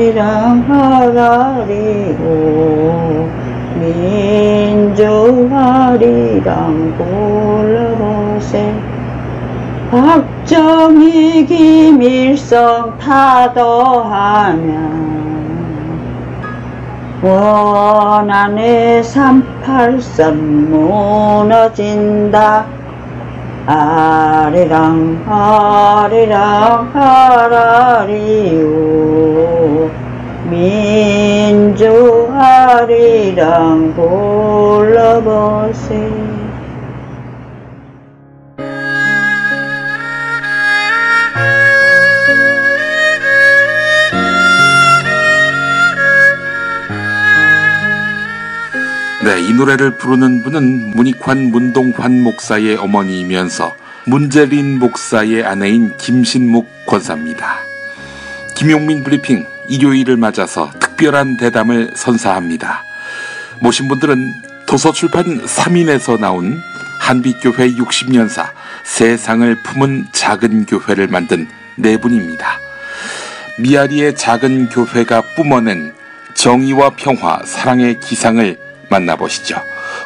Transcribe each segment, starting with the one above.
아리랑 하라리오 민주아리랑 불러보세 박정희 김일성 타도하면 원안의 383 무너진다 아리랑 아리랑 하라리오 민주 아리랑 불러보세 네, 이 노래를 부르는 분은 문익환 문동환 목사의 어머니이면서 문재린 목사의 아내인 김신묵 권사입니다. 김용민 브리핑 일요일을 맞아서 특별한 대담을 선사합니다. 모신 분들은 도서출판 3인에서 나온 한빛교회 60년사 세상을 품은 작은 교회를 만든 네 분입니다. 미아리의 작은 교회가 뿜어낸 정의와 평화, 사랑의 기상을 만나보시죠.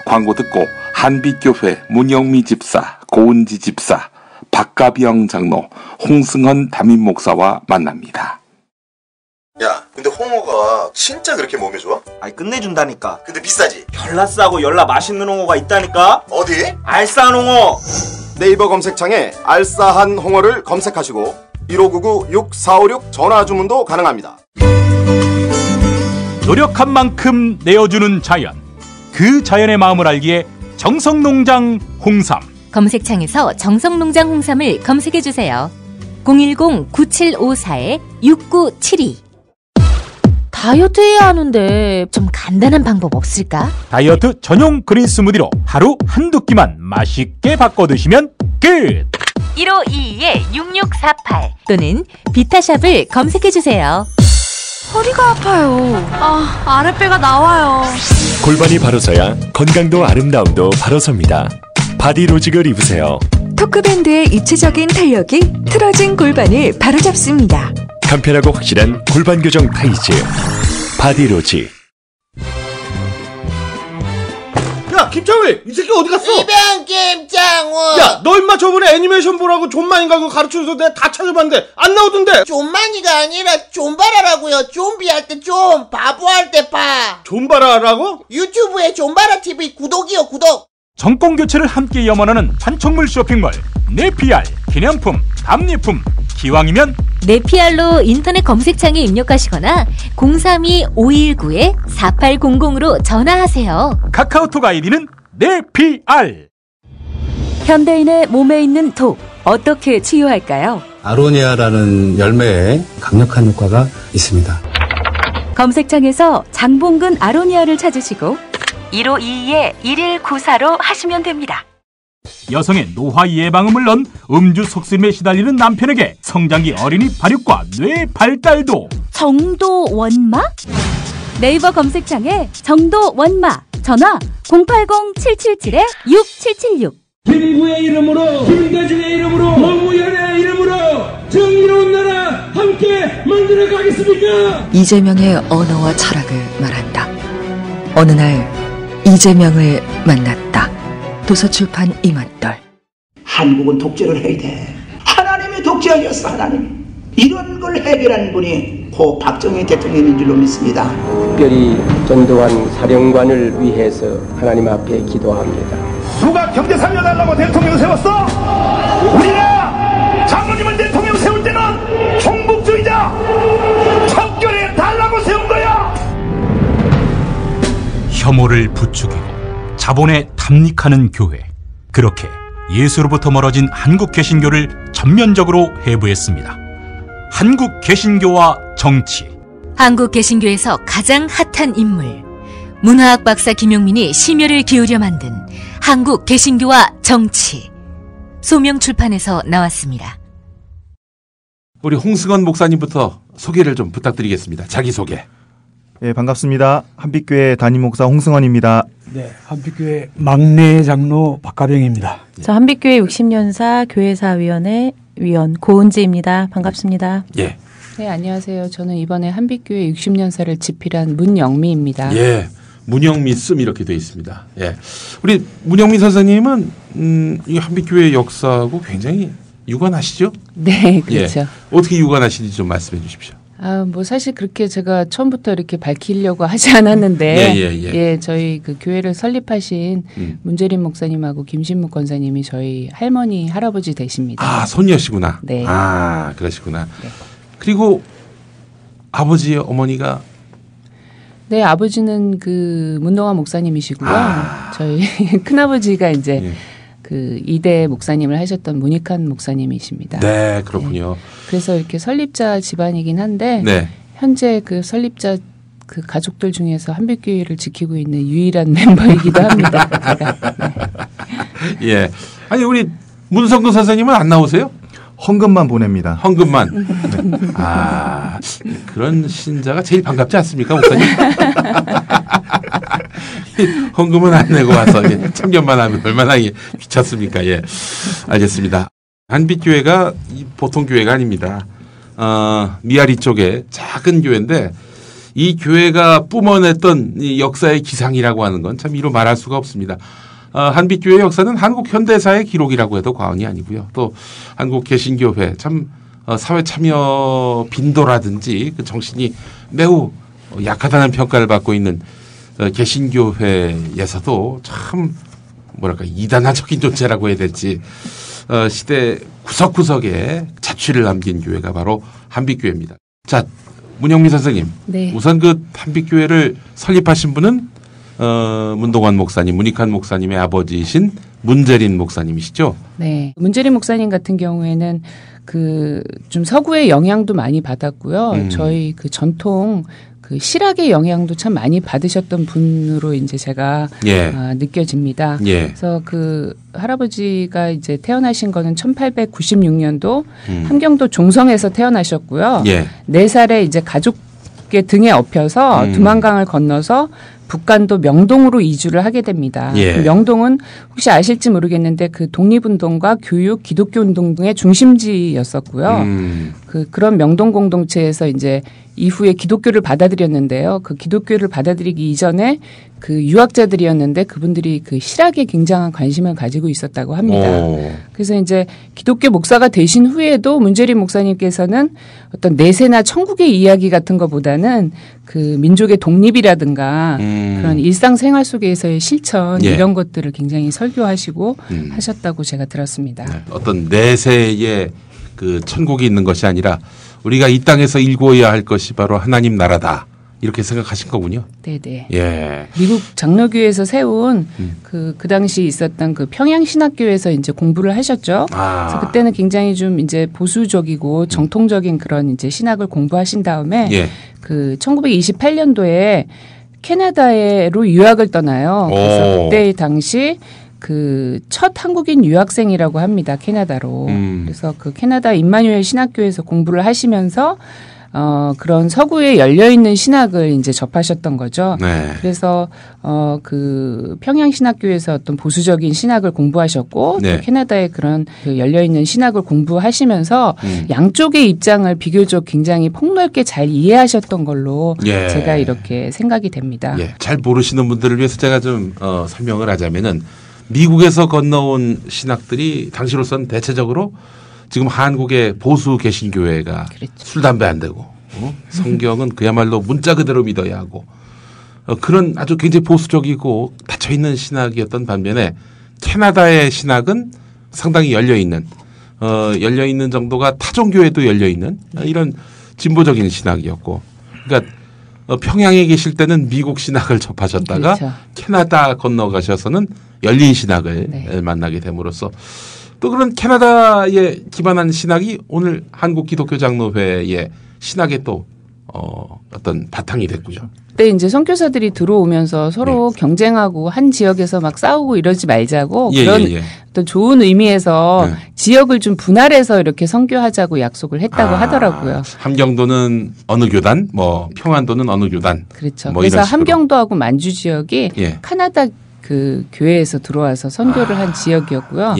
광고 듣고 한빛교회 문영미 집사, 고은지 집사, 박가병 장로, 홍승헌 담임 목사와 만납니다. 야, 근데 홍어가 진짜 그렇게 몸에 좋아? 아니 끝내준다니까. 근데 비싸지? 열라 싸고 열라 맛있는 홍어가 있다니까. 어디? 알싸한 홍어. 네이버 검색창에 알싸한 홍어를 검색하시고 1599-6456 전화 주문도 가능합니다. 노력한 만큼 내어주는 자연, 그 자연의 마음을 알기에 정성농장 홍삼. 검색창에서 정성농장 홍삼을 검색해주세요. 010-9754-6972. 다이어트 해야 하는데 좀 간단한 방법 없을까? 다이어트 전용 그린 스무디로 하루 한두 끼만 맛있게 바꿔 드시면 끝! 1522-6648 또는 비타샵을 검색해주세요. 허리가 아파요. 아랫배가 나와요. 골반이 바로 서야 건강도 아름다움도 바로 섭니다. 바디로직을 입으세요. 토크밴드의 입체적인 탄력이 틀어진 골반을 바로잡습니다. 간편하고 확실한 골반 교정 타이즈 바디로직. 야, 김창회! 이 새끼 어디 갔어? 이병 김창우! 야, 너 임마 저번에 애니메이션 보라고 존만인가 그거 가르쳐줘서 내가 다 찾아봤는데 안 나오던데? 존만이가 아니라 존바라라고요. 좀비 할 때 좀, 바보 할 때 바. 존바라라고? 유튜브에 존바라TV 구독이요, 구독. 정권교체를 함께 염원하는 판촉물 쇼핑몰 네피알, 기념품, 답례품, 기왕이면 네피알로 인터넷 검색창에 입력하시거나 032-519-4800으로 전화하세요. 카카오톡 아이디는 네피알. 현대인의 몸에 있는 독, 어떻게 치유할까요? 아로니아라는 열매에 강력한 효과가 있습니다. 검색창에서 장봉근 아로니아를 찾으시고 1522-1194로 하시면 됩니다. 여성의 노화 예방은 물론 음주 속쓰림에 시달리는 남편에게 성장기 어린이 발육과 뇌 발달도. 정도 원마? 네이버 검색창에 정도 원마, 전화 080-777-6776. 김구의 이름으로, 김대중의 이름으로, 노무현의 이름으로 정의로운 나라 함께 만들어 가겠습니까? 이재명의 언어와 철학을 말한다. 어느 날 이재명을 만났다. 도서출판 이맛돌. 한국은 독재를 해야 돼. 하나님이 독재하셨어. 하나님이. 이런 걸 해결하는 분이 고 박정희 대통령인 줄로 믿습니다. 특별히 전두환 사령관을 위해서 하나님 앞에 기도합니다. 누가 경제 살려달라고 대통령 세웠어? 우리가 장로님을 대통령 세울 때는 종북주의자 판결해 달라고 세운 거야. 혐오를 부추기고 자본에 탐닉하는 교회. 그렇게 예수로부터 멀어진 한국 개신교를 전면적으로 해부했습니다. 한국 개신교와 정치. 한국 개신교에서 가장 핫한 인물, 문화학 박사 김용민이 심혈을 기울여 만든 한국 개신교와 정치. 소명출판에서 나왔습니다. 우리 홍승헌 목사님부터 소개를 좀 부탁드리겠습니다. 자기소개. 네, 반갑습니다. 한빛교회 담임 목사 홍승헌입니다. 네, 한빛교회 막내 장로 박가병입니다. 저 한빛교회 60년사 교회사위원회 위원 고은지입니다. 반갑습니다. 예, 네, 안녕하세요. 저는 이번에 한빛교회 60년사를 집필한 문영미입니다. 예, 문영미 씀 이렇게 돼 있습니다. 예, 우리 문영미 선생님은 이 한빛교회 역사하고 굉장히 유관하시죠? 네, 그렇죠. 예, 어떻게 유관하시는지 좀 말씀해 주십시오. 뭐 사실 그렇게 제가 처음부터 이렇게 밝히려고 하지 않았는데, 저희 그 교회를 설립하신 문재림 목사님하고 김신묵 권사님이 저희 할머니, 할아버지 되십니다. 아, 손녀시구나. 네. 아, 그러시구나. 네. 그리고 아버지, 어머니가 네, 아버지는 그 문동환 목사님이시고요. 저희 큰아버지가 이제 그 이대 목사님을 하셨던 문익환 목사님이십니다. 네, 그렇군요. 네. 그래서 이렇게 설립자 집안이긴 한데 현재 그 설립자 그 가족들 중에서 한빛교회를 지키고 있는 유일한 멤버이기도 합니다. 제가. 네. 예. 아니 우리 문성근 선생님은 안 나오세요? 헌금만 보냅니다. 헌금만. 네. 아, 그런 신자가 제일 반갑지 않습니까, 목사님? 헌금은 안 내고 와서 참견만 하면 얼마나 귀찮습니까? 예, 알겠습니다. 한빛교회가 보통 교회가 아닙니다. 미아리 쪽에 작은 교회인데 이 교회가 뿜어냈던 이 역사의 기상이라고 하는 건 참 이루 말할 수가 없습니다. 한빛교회 역사는 한국 현대사의 기록이라고 해도 과언이 아니고요. 또 한국 개신교회 참 사회 참여 빈도라든지 그 정신이 매우 약하다는 평가를 받고 있는 개신교회에서도 참 뭐랄까 이단화적인 존재라고 해야 될지 시대 구석구석에 자취를 남긴 교회가 바로 한빛교회입니다. 자, 문영미 선생님. 네. 우선 그 한빛교회를 설립하신 분은 문동환 목사님, 문익환 목사님의 아버지이신 문재린 목사님이시죠? 네. 문재린 목사님 같은 경우에는 그 좀 서구의 영향도 많이 받았고요. 저희 그 전통 그 실학의 영향도 참 많이 받으셨던 분으로 이제 제가 느껴집니다. 그래서 그 할아버지가 이제 태어나신 거는 1896년도 함경도 종성에서 태어나셨고요. 4살에 이제 가족의 등에 업혀서 두만강을 건너서 북간도 명동으로 이주를 하게 됩니다. 명동은 혹시 아실지 모르겠는데 그 독립운동과 교육, 기독교 운동 등의 중심지였었고요. 그런 명동 공동체에서 이제 이후에 기독교를 받아들였는데요. 그 기독교를 받아들이기 이전에 그 유학자들이었는데 그분들이 그 실학에 굉장한 관심을 가지고 있었다고 합니다. 그래서 이제 기독교 목사가 되신 후에도 문재림 목사님께서는 어떤 내세나 천국의 이야기 같은 것보다는 그 민족의 독립이라든가 그런 일상생활 속에서의 실천 이런 것들을 굉장히 설교하시고 하셨다고 제가 들었습니다. 네. 어떤 내세의 그 천국이 있는 것이 아니라 우리가 이 땅에서 일구어야 할 것이 바로 하나님 나라다. 이렇게 생각하신 거군요. 네네. 예. 미국 장로교에서 세운 그 당시 있었던 그 평양신학교에서 이제 공부를 하셨죠. 그래서 그때는 굉장히 좀 이제 보수적이고 정통적인 그런 이제 신학을 공부하신 다음에 그 1928년도에 캐나다로 유학을 떠나요. 그래서 그때 당시 그 첫 한국인 유학생이라고 합니다. 캐나다로. 그래서 그 캐나다 임마누엘 신학교에서 공부를 하시면서 그런 서구에 열려있는 신학을 이제 접하셨던 거죠. 그래서, 그 평양신학교에서 어떤 보수적인 신학을 공부하셨고, 또 캐나다의 그런 그 열려있는 신학을 공부하시면서 양쪽의 입장을 비교적 굉장히 폭넓게 잘 이해하셨던 걸로 제가 이렇게 생각이 됩니다. 잘 모르시는 분들을 위해서 제가 좀 설명을 하자면은 미국에서 건너온 신학들이 당시로서는 대체적으로 지금 한국의 보수 개신교회가 술, 담배 안 되고 성경은 그야말로 문자 그대로 믿어야 하고 그런 아주 굉장히 보수적이고 닫혀있는 신학이었던 반면에 캐나다의 신학은 상당히 열려있는 정도가 타종교회도 열려있는 이런 진보적인 신학이었고 그러니까 평양에 계실 때는 미국 신학을 접하셨다가 캐나다 건너가셔서는 열린 신학을 만나게 됨으로써 또 그런 캐나다에 기반한 신학이 오늘 한국 기독교 장로회의 신학의 또 어떤 바탕이 됐고요. 그때 이제 선교사들이 들어오면서 서로 경쟁하고 한 지역에서 막 싸우고 이러지 말자고 그런 어떤 좋은 의미에서 지역을 좀 분할해서 이렇게 선교하자고 약속을 했다고 하더라고요. 함경도는 어느 교단, 뭐 평안도는 어느 교단. 그렇죠. 뭐 그래서 함경도하고 만주 지역이 카나다 그 교회에서 들어와서 선교를 한 지역이었고요.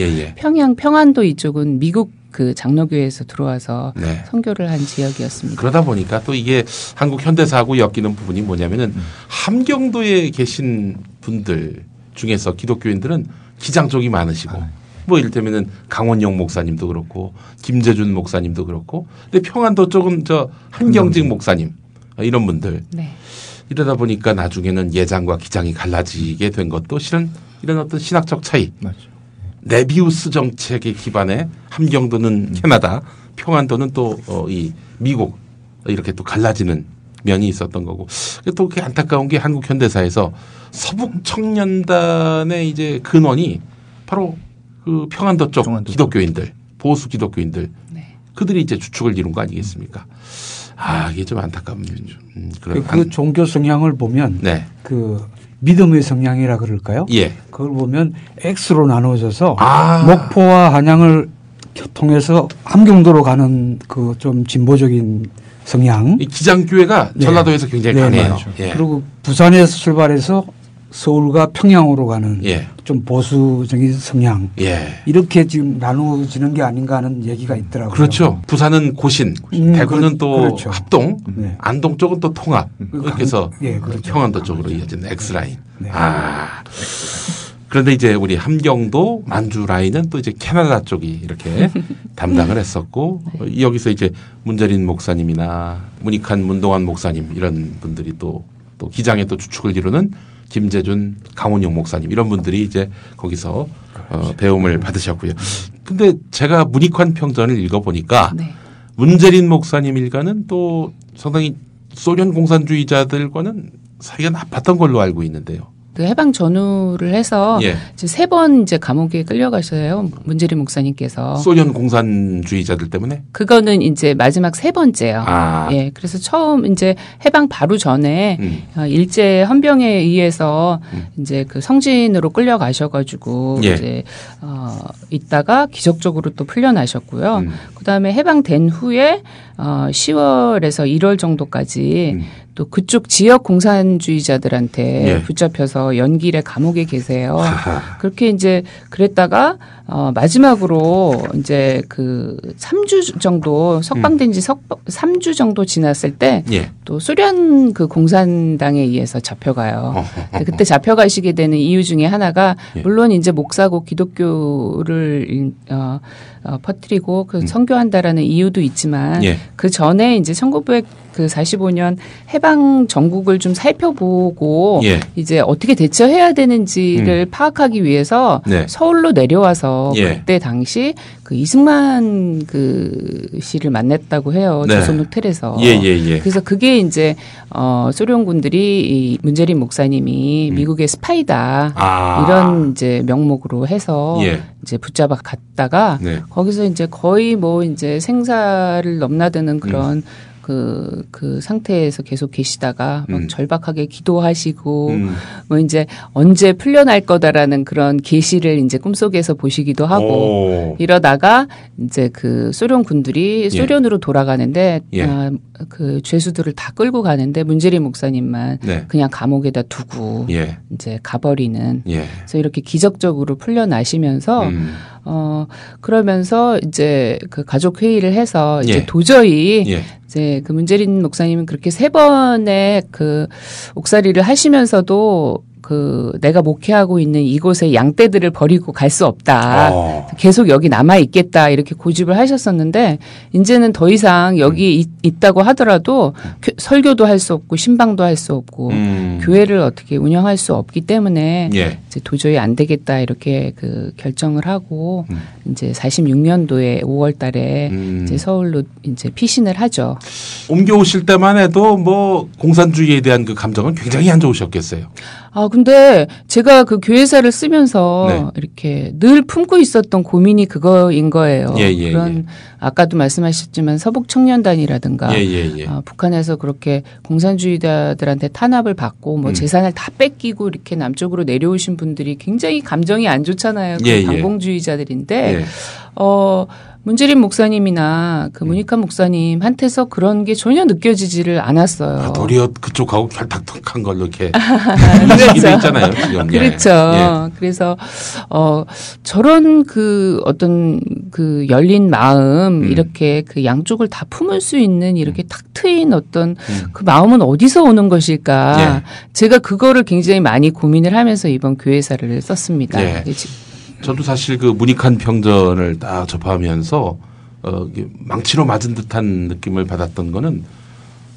평안도 이쪽은 미국 그 장로교회에서 들어와서 네. 선교를 한 지역이었습니다. 그러다 보니까 또 이게 한국 현대사하고 엮이는 부분이 뭐냐면은 함경도에 계신 분들 중에서 기독교인들은 기장 쪽이 많으시고 뭐 이를테면은 강원영 목사님도 그렇고 김재준 목사님도 그렇고 근데 평안도 쪽은 저 한경직 목사님 이런 분들 네. 이러다 보니까 나중에는 예장과 기장이 갈라지게 된 것도 실은 이런 어떤 신학적 차이. 맞죠. 네비우스 정책의 기반에 함경도는 캐나다, 평안도는 또 이 미국 이렇게 또 갈라지는 면이 있었던 거고 또 그게 안타까운 게 한국 현대사에서 서북 청년단의 이제 근원이 바로 그 평안도 쪽 기독교인들, 보수 기독교인들 그들이 이제 주축을 이룬 거 아니겠습니까? 아 이게 좀 안타까운 그런 그 종교 성향을 보면 네. 그 믿음의 성향이라 그럴까요? 예. 그걸 보면 X로 나누어져서 목포와 한양을 통해서 함경도로 가는 그 좀 진보적인 성향. 이 기장교회가 전라도에서 굉장히 강해요. 예. 그리고 부산에서 출발해서 서울과 평양으로 가는 좀 보수적인 성향. 이렇게 지금 나누어지는 게 아닌가 하는 얘기가 있더라고요. 그렇죠. 부산은 고신, 대구는 또 그렇죠. 합동, 안동 쪽은 또 통합. 그렇게 해서 그렇죠. 평안도 쪽으로 이어진 X라인. 그런데 이제 우리 함경도 만주 라인은 또 이제 캐나다 쪽이 이렇게 담당을 했었고 여기서 이제 문재린 목사님이나 문익환 문동환 목사님 이런 분들이 또 기장의 또 주축을 이루는 김재준 강원용 목사님 이런 분들이 이제 거기서 배움을 받으셨고요. 근데 제가 문익환 평전을 읽어보니까 문재린 목사님 일가는 또 상당히 소련 공산주의자들과는 사이가 나빴던 걸로 알고 있는데요. 그 해방 전후를 해서 이제 3번 이제 감옥에 끌려가셔요. 문재린 목사님께서. 소련 공산주의자들 때문에? 그거는 이제 마지막 3번째요. 예. 그래서 처음 이제 해방 바로 전에 일제 헌병에 의해서 이제 그 성진으로 끌려가셔가지고 이제 있다가 기적적으로 또 풀려나셨고요. 그다음에 해방된 후에 10월에서 1월 정도까지 또 그쪽 지역 공산주의자들한테 붙잡혀서 연길의 감옥에 계세요. 그렇게 이제 그랬다가 마지막으로 이제 그 3주 정도 석방된 지 3주 정도 지났을 때 또 소련 그 공산당에 의해서 잡혀가요. 그때 잡혀가시게 되는 이유 중에 하나가 물론 이제 목사고 기독교를 퍼뜨리고 그 선교한다라는 이유도 있지만 그 전에 이제 1945년 해방 정국을 좀 살펴보고 이제 어떻게 대처해야 되는지를 파악하기 위해서 서울로 내려와서 그때 당시 그 이승만 그 씨를 만났다고 해요. 조선 호텔에서. 그래서 그게 이제 소련군들이 이 문재린 목사님이 미국의 스파이다 이런 이제 명목으로 해서 이제 붙잡아 갔다가 거기서 이제 거의 뭐 이제 생사를 넘나드는 그런 그 상태에서 계속 계시다가 막 절박하게 기도하시고 뭐 이제 언제 풀려날 거다라는 그런 계시를 이제 꿈속에서 보시기도 하고 이러다가 이제 그 소련 군들이 소련으로 돌아가는데 그 죄수들을 다 끌고 가는데 문재린 목사님만 그냥 감옥에다 두고 이제 가버리는 그래서 이렇게 기적적으로 풀려나시면서 그러면서 이제 그 가족 회의를 해서 이제 도저히 이제 그 문재린 목사님은 그렇게 3번의 그 옥살이를 하시면서도 그 내가 목회하고 있는 이곳의 양떼들을 버리고 갈 수 없다. 계속 여기 남아 있겠다. 이렇게 고집을 하셨었는데 이제는 더 이상 여기 있다고 하더라도 설교도 할 수 없고 신방도 할 수 없고 교회를 어떻게 운영할 수 없기 때문에 이제 도저히 안 되겠다. 이렇게 그 결정을 하고 이제 46년도에 5월 달에 이제 서울로 이제 피신을 하죠. 옮겨오실 때만 해도 뭐 공산주의에 대한 그 감정은 굉장히 안 좋으셨겠어요. 근데 제가 그 교회사를 쓰면서 이렇게 늘 품고 있었던 고민이 그거인 거예요. 그런 아까도 말씀하셨지만 서북청년단이라든가 북한에서 그렇게 공산주의자들한테 탄압을 받고 뭐 재산을 다 뺏기고 이렇게 남쪽으로 내려오신 분들이 굉장히 감정이 안 좋잖아요. 그 반공주의자들인데 문재린 목사님이나 그 문익환 목사님한테서 그런 게 전혀 느껴지지를 않았어요. 도리어 그쪽하고 결탁한 걸로 이렇게 인식이 있잖아요. 지금. 그렇죠. 그래서 저런 그 어떤 그 열린 마음 이렇게 그 양쪽을 다 품을 수 있는 이렇게 탁 트인 어떤 그 마음은 어디서 오는 것일까? 제가 그거를 굉장히 많이 고민을 하면서 이번 교회사를 썼습니다. 저도 사실 그 문익한 평전을 딱 접하면서 망치로 맞은 듯한 느낌을 받았던 거는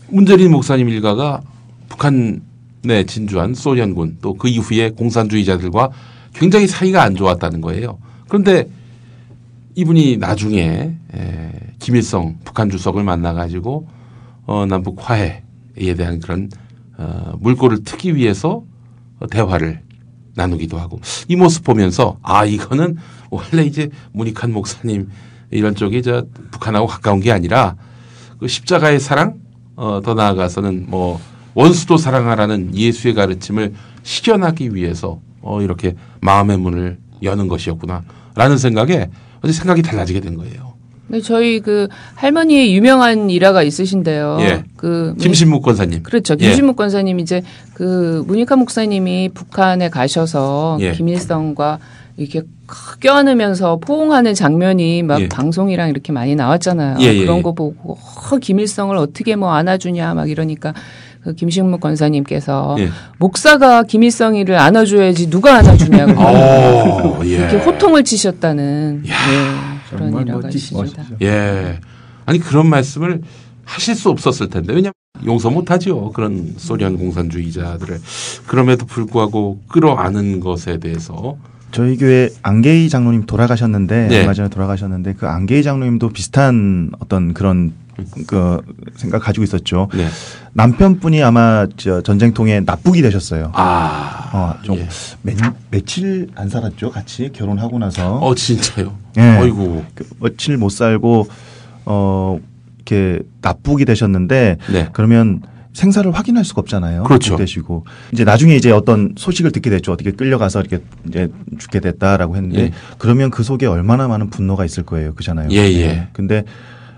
문재린 목사님 일가가 북한에 진주한 소련군 또 그 이후에 공산주의자들과 굉장히 사이가 안 좋았다는 거예요. 그런데 이분이 나중에 김일성 북한 주석을 만나가지고 남북 화해에 대한 그런 물꼬를 트기 위해서 대화를 나누기도 하고 이 모습 보면서 이거는 원래 이제 문익한 목사님 이런 쪽이 저 북한하고 가까운 게 아니라 그 십자가의 사랑 더 나아가서는 뭐 원수도 사랑하라는 예수의 가르침을 실현하기 위해서 이렇게 마음의 문을 여는 것이었구나라는 생각에 어제 생각이 달라지게 된 거예요. 네, 저희 그 할머니의 유명한 일화가 있으신데요. 그 김신묵 권사님. 그렇죠. 김신묵 권사님 이제 그 문익한 목사님이 북한에 가셔서 김일성과 이렇게 껴안으면서 포옹하는 장면이 막 방송이랑 이렇게 많이 나왔잖아요. 그런 거 보고 김일성을 어떻게 뭐 안아주냐 막 이러니까 그 김신묵 권사님께서 목사가 김일성이를 안아줘야지 누가 안아주냐고 이렇게 호통을 치셨다는 그런 일화가 있습니다. 아니 그런 말씀을 하실 수 없었을 텐데 왜냐하면 용서 못하죠. 그런 소련 공산주의자들을. 그럼에도 불구하고 끌어안은 것에 대해서 저희 교회 안계희 장로님 돌아가셨는데 얼마 전에 돌아가셨는데 그 안계희 장로님도 비슷한 어떤 그런 그 생각 가지고 있었죠. 남편분이 아마 전쟁통에 납북이 되셨어요. 좀 며칠 안 살았죠. 같이 결혼하고 나서. 진짜요? 어이구. 며칠 못 살고 이렇게 납북이 되셨는데 그러면 생사를 확인할 수가 없잖아요. 그렇죠. 되시고 이제 나중에 이제 어떤 소식을 듣게 됐죠. 어떻게 끌려가서 이렇게 이제 죽게 됐다라고 했는데 그러면 그 속에 얼마나 많은 분노가 있을 거예요. 그잖아요. 근데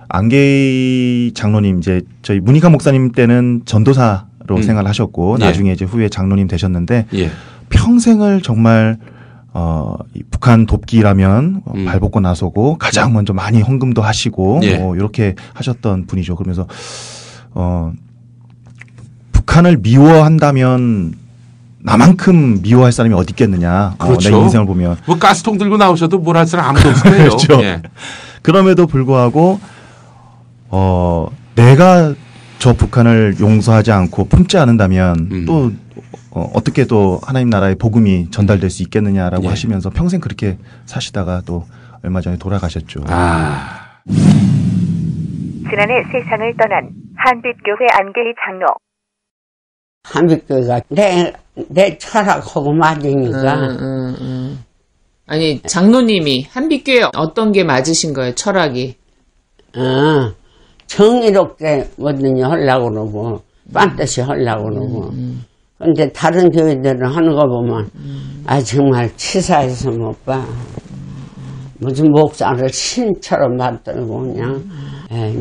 안계희 장로님 이제 저희 문익한 목사님 때는 전도사로 생활을 하셨고 나중에 이제 후에 장로님 되셨는데 평생을 정말 이 북한 돕기라면 발벗고 나서고 가장 먼저 많이 헌금도 하시고 뭐 이렇게 하셨던 분이죠. 그러면서 북한을 미워한다면 나만큼 미워할 사람이 어디 있겠느냐. 그렇죠. 내 인생을 보면. 뭐 가스통 들고 나오셔도 뭘 할 사람 아무도 없을 거예요. 그렇죠. 그럼에도 불구하고 내가 저 북한을 용서하지 않고 품지 않는다면 또 어떻게 또 하나님 나라의 복음이 전달될 수 있겠느냐라고 하시면서 평생 그렇게 사시다가 또 얼마 전에 돌아가셨죠. 지난해 세상을 떠난 한빛교회 안계희 장로. 한빛교회가 내 철학하고 맞으니까. 아니 장로님이 한빛교회 어떤 게 맞으신 거예요? 철학이? 정의롭게 뭐든지 하려고 그러고 반드시 하려고 그러고. 근데 다른 교회들은 하는 거 보면 정말 치사해서 못 봐. 무슨 목사를 신처럼 받들고 그냥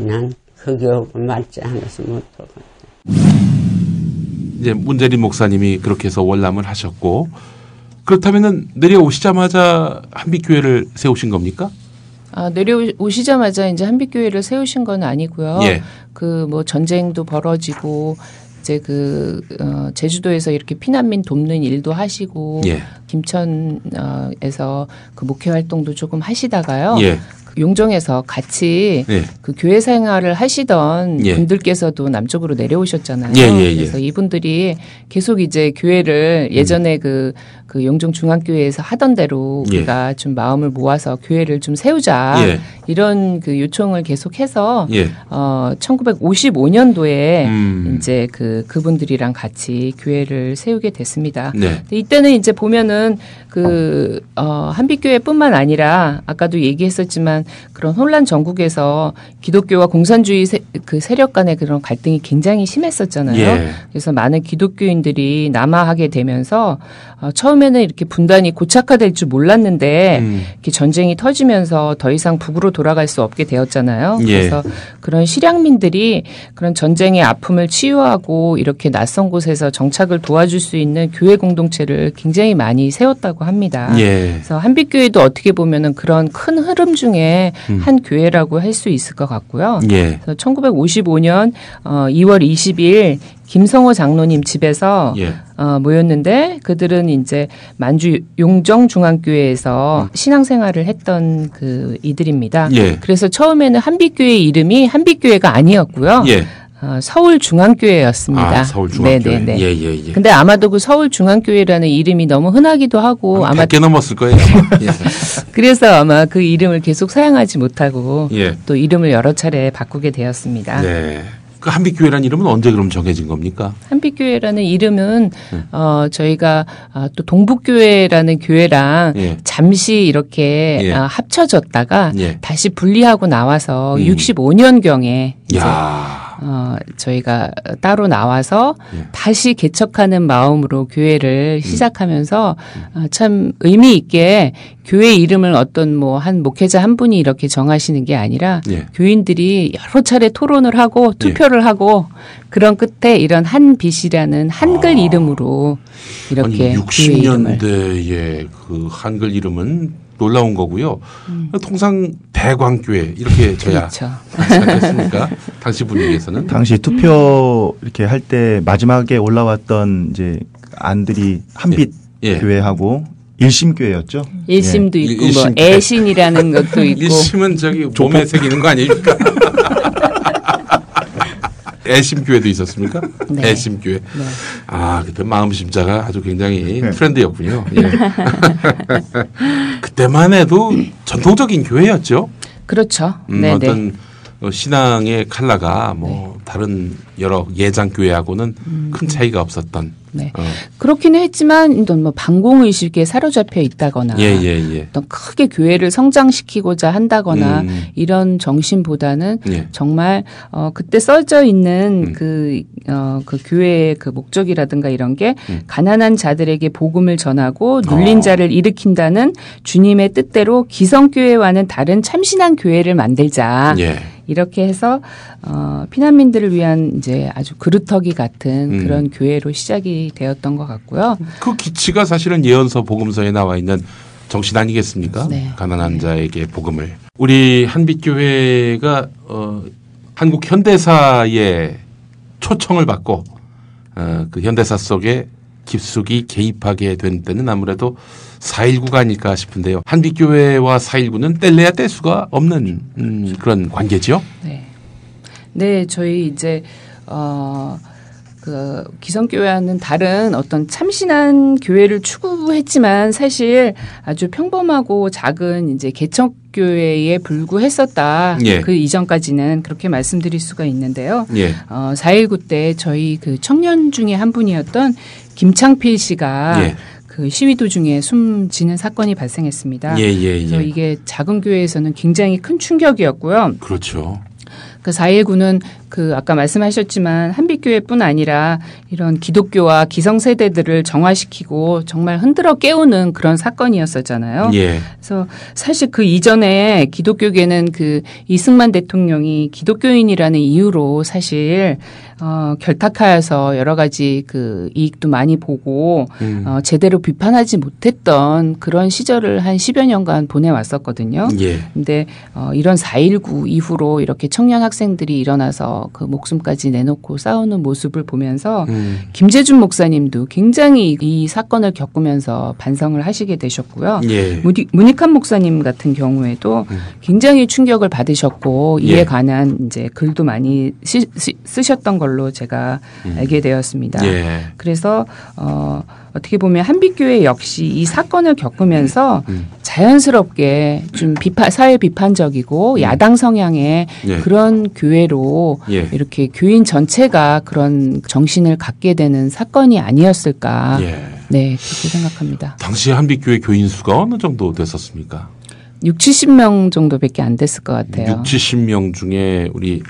난 그 교회가 맞지 않아서 못하고. 이제 문재린 목사님이 그렇게 해서 월남을 하셨고 그렇다면은 내려오시자마자 한빛교회를 세우신 겁니까? 내려오시자마자 이제 한빛교회를 세우신 건 아니고요. 그 뭐 전쟁도 벌어지고 이제 그 제주도에서 이렇게 피난민 돕는 일도 하시고 김천에서 그 목회 활동도 조금 하시다가요. 용정에서 같이 그 교회 생활을 하시던 분들께서도 남쪽으로 내려오셨잖아요. 그래서 이분들이 계속 이제 교회를 예전에 그 용정 중앙교회에서 하던 대로 우리가 좀 마음을 모아서 교회를 좀 세우자 이런 그 요청을 계속해서 1955년도에 이제 그분들이랑 같이 교회를 세우게 됐습니다. 이때는 이제 보면은 그 한빛교회뿐만 아니라 아까도 얘기했었지만 그런 혼란 전국에서 기독교와 공산주의 그 세력 간의 그런 갈등이 굉장히 심했었잖아요. 그래서 많은 기독교인들이 남하하게 되면서 처음에는 이렇게 분단이 고착화될 줄 몰랐는데 이렇게 전쟁이 터지면서 더 이상 북으로 돌아갈 수 없게 되었잖아요. 그래서 그런 실향민들이 그런 전쟁의 아픔을 치유하고 이렇게 낯선 곳에서 정착을 도와줄 수 있는 교회 공동체를 굉장히 많이 세웠다고 합니다. 그래서 한빛교회도 어떻게 보면은 그런 큰 흐름 중에 중에 한 교회라고 할 수 있을 것 같고요. 예. 그래서 1955년 2월 20일 김성호 장로님 집에서 예. 모였는데 그들은 이제 만주 용정중앙교회에서 신앙생활을 했던 그 이들입니다. 예. 그래서 처음에는 한빛교회 이름이 한빛교회가 아니었고요. 예. 서울중앙교회였습니다. 서울중앙교회. 네네네. 예. 근데 아마도 그 서울중앙교회라는 이름이 너무 흔하기도 하고 아마 100개 넘었을 거예요. 아마. 예. 그래서 아마 그 이름을 계속 사용하지 못하고 예. 또 이름을 여러 차례 바꾸게 되었습니다. 네. 그 한빛교회라는 이름은 언제 그럼 정해진 겁니까? 한빛교회라는 이름은 저희가 또 동북교회라는 교회랑 잠시 이렇게 합쳐졌다가 다시 분리하고 나와서 65년경에 이제 저희가 따로 나와서 다시 개척하는 마음으로 교회를 시작하면서 참 의미 있게 교회 이름을 어떤 뭐 한 목회자 한 분이 이렇게 정하시는 게 아니라 교인들이 여러 차례 토론을 하고 투표를 하고 그런 끝에 이런 한빛이라는 한글 이름으로 이렇게 아니, 60년대의 그 한글 이름은 놀라운 거고요. 통상 대광교회 이렇게 저야 하지 않겠습니까? 당시 분위기에서는. 당시 투표 이렇게 할 때 마지막에 올라왔던 이제 안들이 한빛 교회하고 일심교회였죠. 일심도 있고 뭐 애신이라는 것도 있고. 일심은 저기 몸에 새기는 거 아닙니까? 애심교회도 있었습니까? 네. 애심교회. 네. 아, 그때 마음심자가 아주 굉장히 트렌드였군요. 예. 그때만 해도 전통적인 교회였죠. 그렇죠. 어떤 신앙의 컬러가 뭐 다른 여러 예장교회하고는 큰 차이가 없었던. 네. 그렇기는 했지만 어떤 뭐 반공의식에 사로잡혀 있다거나 어떤 크게 교회를 성장시키고자 한다거나 이런 정신보다는 정말 그때 써져 있는 그 교회의 그 목적이라든가 이런 게 가난한 자들에게 복음을 전하고 눌린 자를 일으킨다는 주님의 뜻대로 기성교회와는 다른 참신한 교회를 만들자. 이렇게 해서 피난민들을 위한 이제 아주 그루터기 같은 그런 교회로 시작이 되었던 것 같고요. 그 기치가 사실은 예언서 복음서에 나와 있는 정신 아니겠습니까? 가난한 자에게 복음을. 우리 한빛교회가 한국 현대사의 초청을 받고 그 현대사 속에 깊숙이 개입하게 된 때는 아무래도 4.19가 아닐까 싶은데요. 한빛교회와 4.19는 뗄래야 뗄 수가 없는 그런 관계죠. 네, 저희 이제 그 기성교회와는 다른 어떤 참신한 교회를 추구했지만 사실 아주 평범하고 작은 이제 개척교회에 불구했었다. 그 이전까지는 그렇게 말씀드릴 수가 있는데요. 4.19 때 저희 그 청년 중에 한 분이었던 김창필 씨가 그 시위 도중에 숨지는 사건이 발생했습니다. 그래서 이게 작은 교회에서는 굉장히 큰 충격이었고요. 그렇죠. 그 4.19는 그 아까 말씀하셨지만 한빛교회뿐 아니라 이런 기독교와 기성세대들을 정화시키고 정말 흔들어 깨우는 그런 사건이었었잖아요. 그래서 사실 그 이전에 기독교계는 그 이승만 대통령이 기독교인이라는 이유로 사실 결탁하여서 여러 가지 그 이익도 많이 보고 제대로 비판하지 못했던 그런 시절을 한 10여 년간 보내왔었거든요. 근데 이런 4.19 이후로 이렇게 청년 학생들이 일어나서 그 목숨까지 내놓고 싸우는 모습을 보면서 김재준 목사님도 굉장히 이 사건을 겪으면서 반성을 하시게 되셨고요. 문익환 목사님 같은 경우에도 굉장히 충격을 받으셨고 이에 관한 이제 글도 많이 쓰셨던 걸로 제가 알게 되었습니다. 그래서 어떻게 보면 한빛교회 역시 이 사건을 겪으면서 자연스럽게 좀 사회 비판적이고 야당 성향의 그런 교회로 이렇게 교인 전체가 그런 정신을 갖게 되는 사건이 아니었을까. 네, 그렇게 생각합니다. 당시 한빛교회 교인 수가 어느 정도 됐었습니까? 60-70명 정도밖에 안 됐을 것 같아요. 60-70명 중에 우리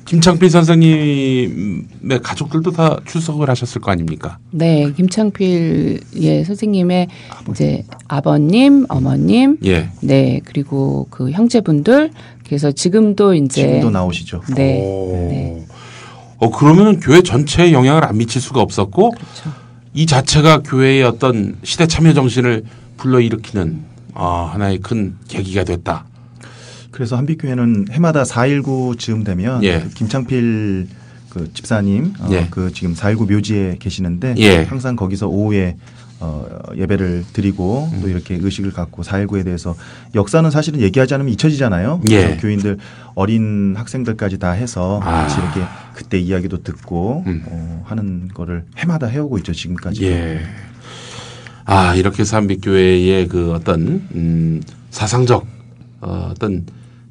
김창필 선생님의 가족들도 다 출석을 하셨을 거 아닙니까? 네, 김창필 선생님의 이제 아버님, 어머님, 네 그리고 그 형제분들 그래서 지금도 나오시죠. 네. 그러면 교회 전체에 영향을 안 미칠 수가 없었고 이 자체가 교회의 어떤 시대 참여 정신을 불러일으키는 하나의 큰 계기가 됐다. 그래서 한빛교회는 해마다 4.19 즈음 되면 예. 그 김창필 그 집사님 예. 그 지금 4.19 묘지에 계시는데 예. 항상 거기서 오후에 예배를 드리고 또 이렇게 의식을 갖고 4.19에 대해서 역사는 사실은 얘기하지 않으면 잊혀지잖아요. 예. 그래서 교인들 어린 학생들까지 다 해서 같이 이렇게 그때 이야기도 듣고 하는 거를 해마다 해오고 있죠. 지금까지. 예. 아 이렇게 해서 한빛교회의 그 어떤 사상적 어떤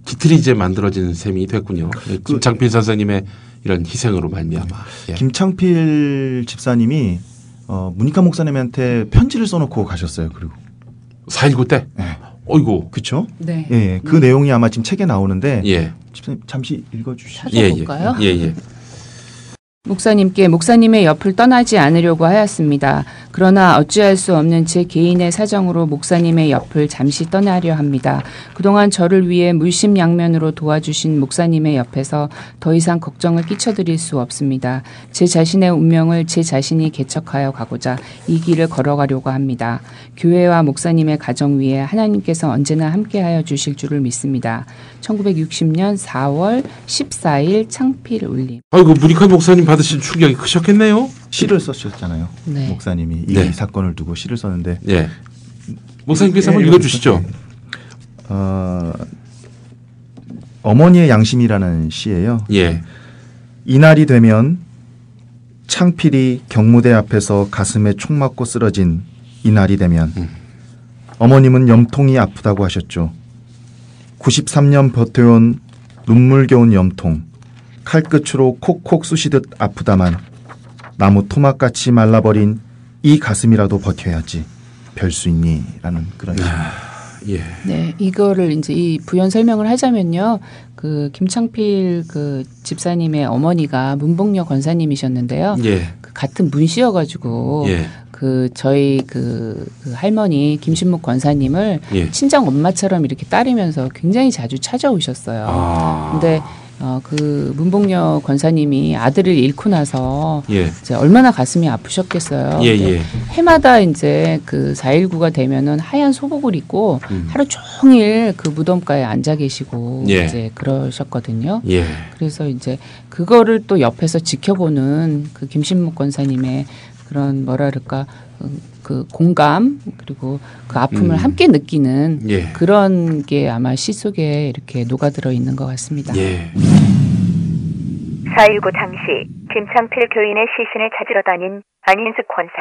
기틀이 이제 만들어진 셈이 됐군요. 김창필 선생님의 이런 희생으로 말미암아. 예. 김창필 집사님이 문익환 목사님한테 편지를 써놓고 가셨어요. 그리고 4.19 때. 네. 어이고. 그렇죠. 네. 예, 그 내용이 아마 지금 책에 나오는데. 예. 집사님 잠시 읽어주시죠. 찾아볼까요? 예. 목사님께 목사님의 옆을 떠나지 않으려고 하였습니다. 그러나 어찌할 수 없는 제 개인의 사정으로 목사님의 옆을 잠시 떠나려 합니다. 그동안 저를 위해 물심양면으로 도와주신 목사님의 옆에서 더 이상 걱정을 끼쳐드릴 수 없습니다. 제 자신의 운명을 제 자신이 개척하여 가고자 이 길을 걸어가려고 합니다. 교회와 목사님의 가정 위에 하나님께서 언제나 함께하여 주실 줄을 믿습니다. 1960년 4월 14일 창필 울림. 아이고 문익환 목사님 받으신 충격이 크셨겠네요. 시를 쓰셨잖아요. 네. 목사님이 이 네. 사건을 두고 시를 썼는데. 예. 목사님께서 한번 읽어주시죠. 어머니의 양심이라는 시예요. 예. 이날이 되면 창필이 경무대 앞에서 가슴에 총 맞고 쓰러진 이날이 되면 어머님은 염통이 아프다고 하셨죠. 93년 버텨온 눈물겨운 염통, 칼끝으로 콕콕 쑤시듯 아프다만 나무 토막같이 말라버린 이 가슴이라도 버텨야지 별 수 있니? 라는 그런 예. 네, 이거를 이제 이 부연 설명을 하자면요. 그 김창필 그 집사님의 어머니가 문복녀 권사님이셨는데요. 예. 그 같은 문씨여가지고 예. 그 저희 그 할머니 김신목 권사님을 예. 친정 엄마처럼 이렇게 따르면서 굉장히 자주 찾아오셨어요. 근데 그 문복녀 권사님이 아들을 잃고 나서 예. 이제 얼마나 가슴이 아프셨겠어요. 예. 해마다 이제 그 4.19가 되면은 하얀 소복을 입고 하루 종일 그 무덤가에 앉아 계시고 예. 이제 그러셨거든요. 예. 그래서 이제 그거를 또 옆에서 지켜보는 그 김신목 권사님의 그런 뭐랄까 그 공감 그리고 그 아픔을 함께 느끼는 예. 그런 게 아마 시 속에 이렇게 녹아들어 있는 것 같습니다. 예. 4.19 당시 김창필 교인의 시신을 찾으러 다닌 안인숙 권사.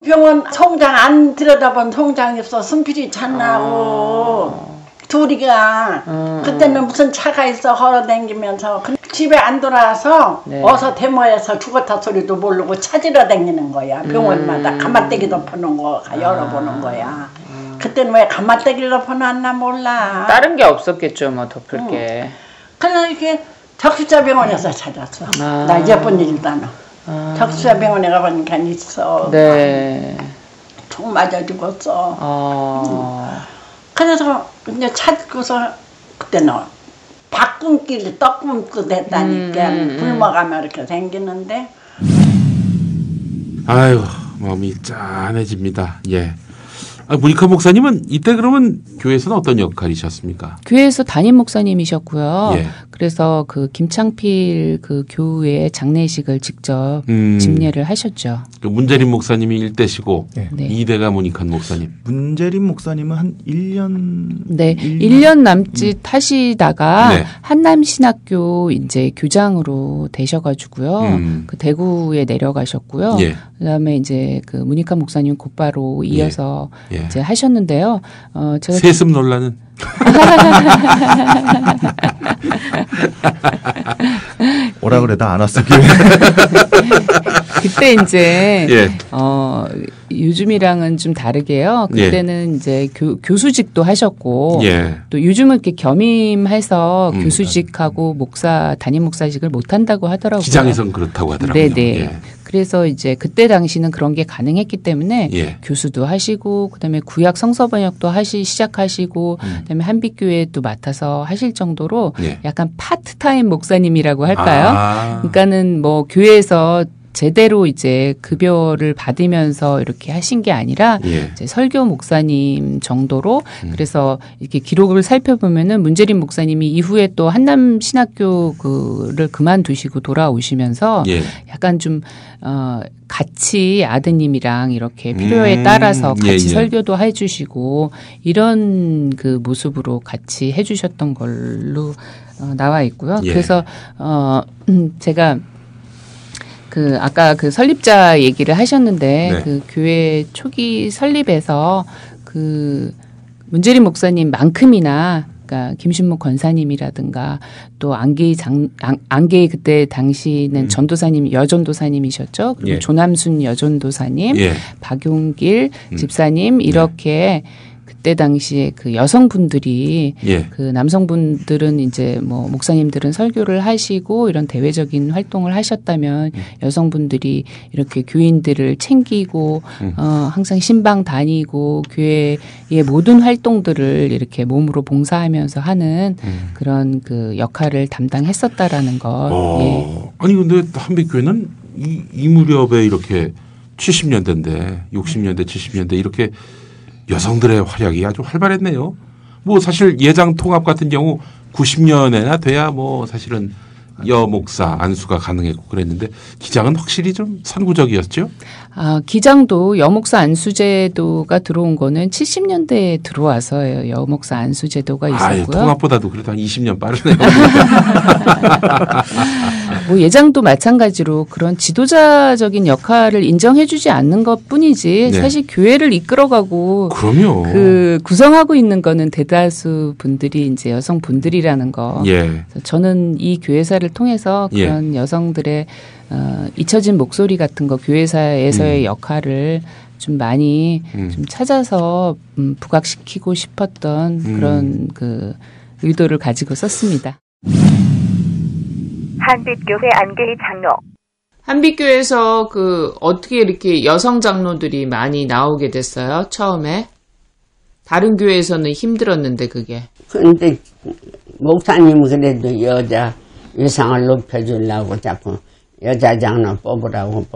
병원 송장 안 들여다본 송장에서 순필이 찬나고 둘이가 그때는 무슨 차가 있어 걸어다니면서 집에 안 돌아와서 네. 어서 데모에서 죽었다 소리도 모르고 찾으러 다니는 거야. 병원마다 가마떼기 덮어놓은 거 열어보는 거야. 그때는 왜 가마떼기를 덮어놨나 몰라. 다른 게 없었겠죠, 뭐 덮을 게. 그래서 이렇게 적수자 병원에서 찾았어. 나 예쁜 일도 안 와. 적수자 병원에 가보니까 있어. 네. 총 맞아 죽었어. 그래서 이제 찾고서 그때는 박꿈길 떡꿈도 됐다니까 굶어가면 이렇게 생기는데. 아유 마음이 짠해집니다. 예. 문익환 목사님은 이때 그러면 교회에서는 어떤 역할이셨습니까? 교회에서 담임 목사님이셨고요. 예. 그래서 그 김창필 그 교회 장례식을 직접 집례를 하셨죠. 그 문재림 목사님이 1대시고 네. 2대가 문익환 목사님. 문재림 목사님은 한 1년. 네, 1년 남짓 하시다가 네. 한남신학교 이제 교장으로 되셔가지고요. 그 대구에 내려가셨고요. 예. 그다음에 이제 그 문익환 목사님 곧바로 이어서 예. 이제 하셨는데요. 제가 세습 논란은 오라 그래도 안 왔어. 그때 이제 예. 요즘이랑은 좀 다르게요. 그때는 이제 교수직도 하셨고 예. 또 요즘은 이렇게 겸임해서 교수직하고 목사 담임 목사직을 못 한다고 하더라고요. 기장에선 그렇다고 하더라고요. 네네. 예. 그래서 이제 그때 당시는 그런 게 가능했기 때문에 예. 교수도 하시고 그다음에 구약 성서 번역도 시작하시고 그다음에 한빛교회도 맡아서 하실 정도로 예. 약간 파트타임 목사님이라고 할까요? 그러니까는 뭐 교회에서 제대로 이제 급여를 받으면서 이렇게 하신 게 아니라 예. 이제 설교 목사님 정도로 그래서 이렇게 기록을 살펴보면은 문재림 목사님이 이후에 또 한남 신학교를 그만두시고 돌아오시면서 예. 약간 좀 같이 아드님이랑 이렇게 필요에 따라서 같이 예. 설교도 해주시고 이런 그 모습으로 같이 해주셨던 걸로 나와 있고요. 예. 그래서 제가 그 아까 그 설립자 얘기를 하셨는데 네. 그 교회 초기 설립에서 그 문재림 목사님만큼이나 그러니까 김신목 권사님이라든가 또 안개희 그때 당시는 전도사님 여전도사님이셨죠. 그리고 예. 조남순 여전도사님, 예. 박용길 집사님 이렇게 그때 당시에 그 여성분들이 예. 그 남성분들은 이제 뭐 목사님들은 설교를 하시고 이런 대외적인 활동을 하셨다면 여성분들이 이렇게 교인들을 챙기고 항상 신방 다니고 교회의 모든 활동들을 이렇게 몸으로 봉사하면서 하는 그런 그 역할을 담당했었다라는 것. 예. 아니 근데 한빛교회는 이 무렵에 이렇게 70년대인데 60년대 70년대 이렇게 여성들의 활약이 아주 활발했네요. 뭐 사실 예장 통합 같은 경우 90년에나 돼야 뭐 사실은 여목사 안수가 가능했고 그랬는데 기장은 확실히 좀 선구적이었죠. 기장도 여목사 안수제도가 들어온 거는 70년대에 들어와서예요. 여목사 안수제도가 있었고요. 통합보다도 그래도 한 20년 빠르네요. 뭐 예장도 마찬가지로 그런 지도자적인 역할을 인정해주지 않는 것뿐이지 네. 사실 교회를 이끌어가고 그럼요. 그 구성하고 있는 거는 대다수 분들이 이제 여성분들이라는 거. 예. 저는 이 교회사를 통해서 그런 여성들의 잊혀진 목소리 같은 거 교회사에서의 역할을 좀 많이 좀 찾아서 부각시키고 싶었던 그런 그 의도를 가지고 썼습니다. 한빛교회 안개희 장로. 한빛교회에서 그 어떻게 이렇게 여성 장로들이 많이 나오게 됐어요? 처음에 다른 교회에서는 힘들었는데 그게. 근데 목사님은 그래도 여자 위상을 높여주려고 자꾸 여자 장로 뽑으라고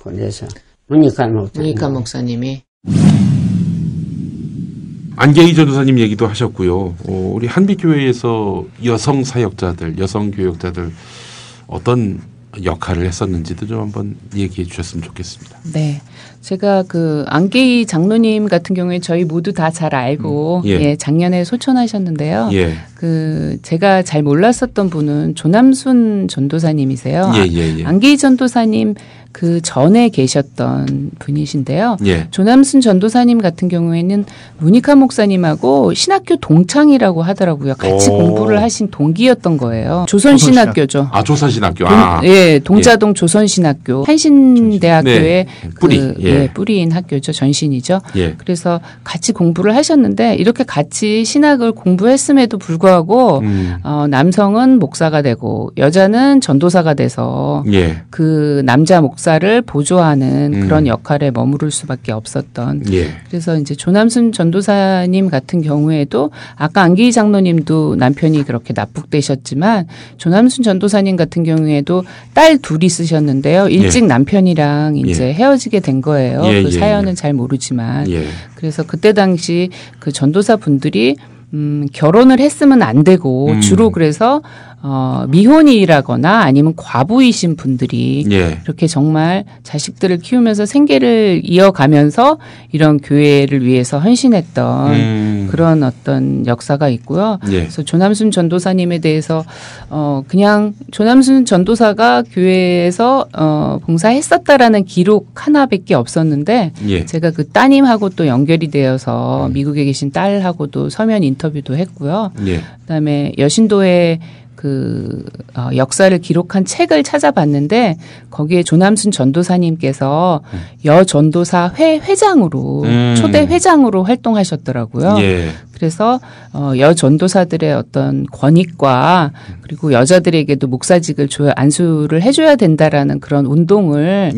그래서 문익환 목사님이. 안개희 전도사님 얘기도 하셨고요. 우리 한빛교회에서 여성 사역자들, 여성 교역자들 어떤 역할을 했었는지도 좀 한번 얘기해 주셨으면 좋겠습니다. 네. 제가 그 안개희 장로님 같은 경우에 저희 모두 다 잘 알고 작년에 소천하셨는데요. 그 제가 잘 몰랐었던 분은 조남순 전도사님이세요. 안개희 전도사님 그 전에 계셨던 분이신데요. 조남순 전도사님 같은 경우에는 문익환 목사님하고 신학교 동창이라고 하더라고요. 같이 공부를 하신 동기였던 거예요. 조선신학교죠. 조선신학교. 동자동 조선신학교 한신대학교의 뿌리. 뿌리인 학교죠. 전신이죠. 그래서 같이 공부를 하셨는데 이렇게 같이 신학을 공부했음에도 불구하고 남성은 목사가 되고 여자는 전도사가 돼서 그 남자 목사를 보조하는 그런 역할에 머무를 수밖에 없었던. 그래서 이제 조남순 전도사님 같은 경우에도 아까 안개희 장로님도 남편이 그렇게 납북되셨지만 조남순 전도사님 같은 경우에도 딸 둘이 쓰셨는데요. 일찍 남편이랑 이제 헤어지게 된 거예요. 그 사연은 잘 모르지만. 그래서 그때 당시 그 전도사 분들이 결혼을 했으면 안 되고 주로 그래서 미혼이라거나 아니면 과부이신 분들이 이렇게 정말 자식들을 키우면서 생계를 이어가면서 이런 교회를 위해서 헌신했던 그런 어떤 역사가 있고요. 그래서 조남순 전도사님에 대해서 그냥 조남순 전도사가 교회에서 봉사했었다라는 기록 하나밖에 없었는데 제가 그 따님하고 또 연결이 되어서 미국에 계신 딸하고도 서면 인터뷰도 했고요. 그다음에 여신도의 그 역사를 기록한 책을 찾아봤는데 거기에 조남순 전도사님께서 여전도사 회장으로 초대 회장으로 활동하셨더라고요. 그래서 여전도사들의 어떤 권익과 그리고 여자들에게도 목사직을 안수를 해줘야 된다라는 그런 운동을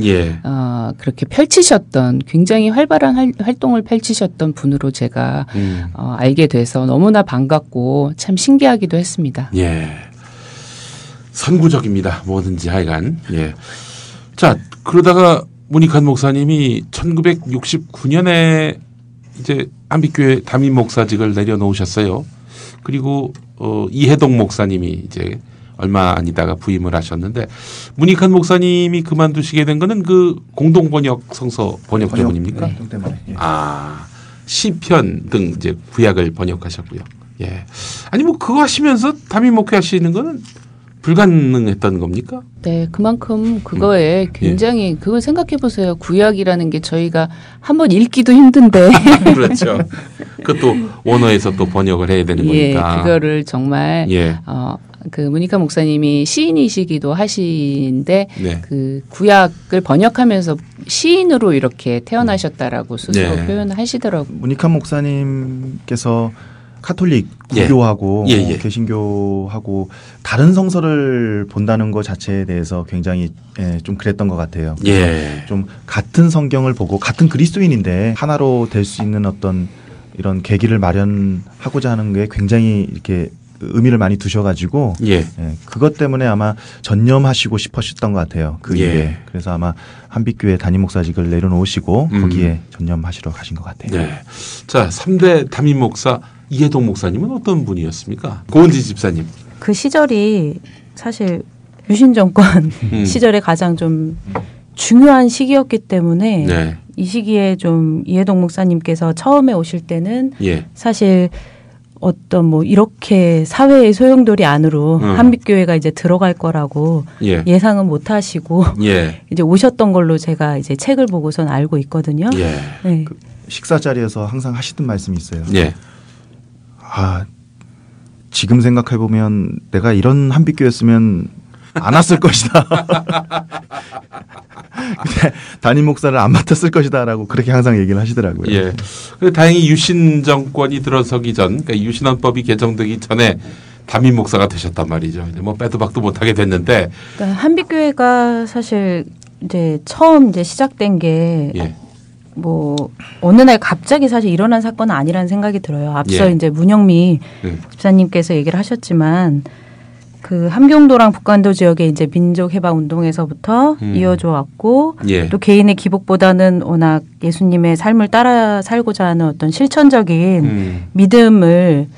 그렇게 펼치셨던 굉장히 활발한 활동을 펼치셨던 분으로 제가 알게 돼서 너무나 반갑고 참 신기하기도 했습니다. 선구적입니다. 뭐든지 하여간. 자, 그러다가 문익환 목사님이 1969년에 이제 안빛교회 담임 목사직을 내려놓으셨어요. 그리고 이해동 목사님이 이제 얼마 아니다가 부임을 하셨는데 문익환 목사님이 그만두시게 된 거는 그 공동 번역 성서 번역 때문입니까? 네, 때문에. 예. 아, 시편 등 이제 구약을 번역하셨고요. 예. 아니 뭐 그거 하시면서 담임 목회하시는 거는 불가능했던 겁니까? 네, 그만큼 그거에 굉장히 그걸 생각해 보세요. 구약이라는 게 저희가 한번 읽기도 힘든데. 그렇죠. 그것도 원어에서 또 번역을 해야 되는 거니까. 예, 그거를 정말 그 문익환 목사님이 시인이시기도 하시는데 네. 그 구약을 번역하면서 시인으로 이렇게 태어나셨다라고 스스로 네. 표현하시더라고요. 문익환 목사님께서 카톨릭 구교하고 개신교하고 다른 성서를 본다는 것 자체에 대해서 굉장히 좀 그랬던 것 같아요. 좀 같은 성경을 보고 같은 그리스도인인데 하나로 될 수 있는 어떤 이런 계기를 마련하고자 하는 게 굉장히 이렇게 의미를 많이 두셔가지고 그것 때문에 아마 전념하시고 싶으셨던 것 같아요. 그 일에. 그래서 아마 한빛교회 담임 목사직을 내려놓으시고 거기에 전념하시러 가신 것 같아요. 네. 자, 3대 담임 목사 이해동 목사님은 어떤 분이었습니까? 고은지 집사님. 그 시절이 사실 유신 정권 시절에 가장 좀 중요한 시기였기 때문에 이 시기에 좀 이해동 목사님께서 처음에 오실 때는 사실 어떤 뭐 이렇게 사회의 소용돌이 안으로 한빛교회가 이제 들어갈 거라고 예상은 못 하시고 이제 오셨던 걸로 제가 이제 책을 보고선 알고 있거든요. 네. 그 식사 자리에서 항상 하시던 말씀이 있어요. 아, 지금 생각해 보면 내가 이런 한빛교회였으면 안 왔을 것이다. 근데 담임 목사를 안 맡았을 것이다라고 그렇게 항상 얘기를 하시더라고요. 예. 근데 다행히 유신 정권이 들어서기 전, 그러니까 유신헌법이 개정되기 전에 담임 목사가 되셨단 말이죠. 뭐 빼도 박도 못하게 됐는데. 그러니까 한빛교회가 사실 이제 처음 이제 시작된 게. 뭐 어느 날 갑자기 사실 일어난 사건은 아니라는 생각이 들어요. 앞서 이제 문영미 집사님께서 얘기를 하셨지만 그 함경도랑 북간도 지역의 이제 민족해방운동에서부터 이어져 왔고 또 개인의 기복보다는 워낙 예수님의 삶을 따라 살고자 하는 어떤 실천적인 믿음을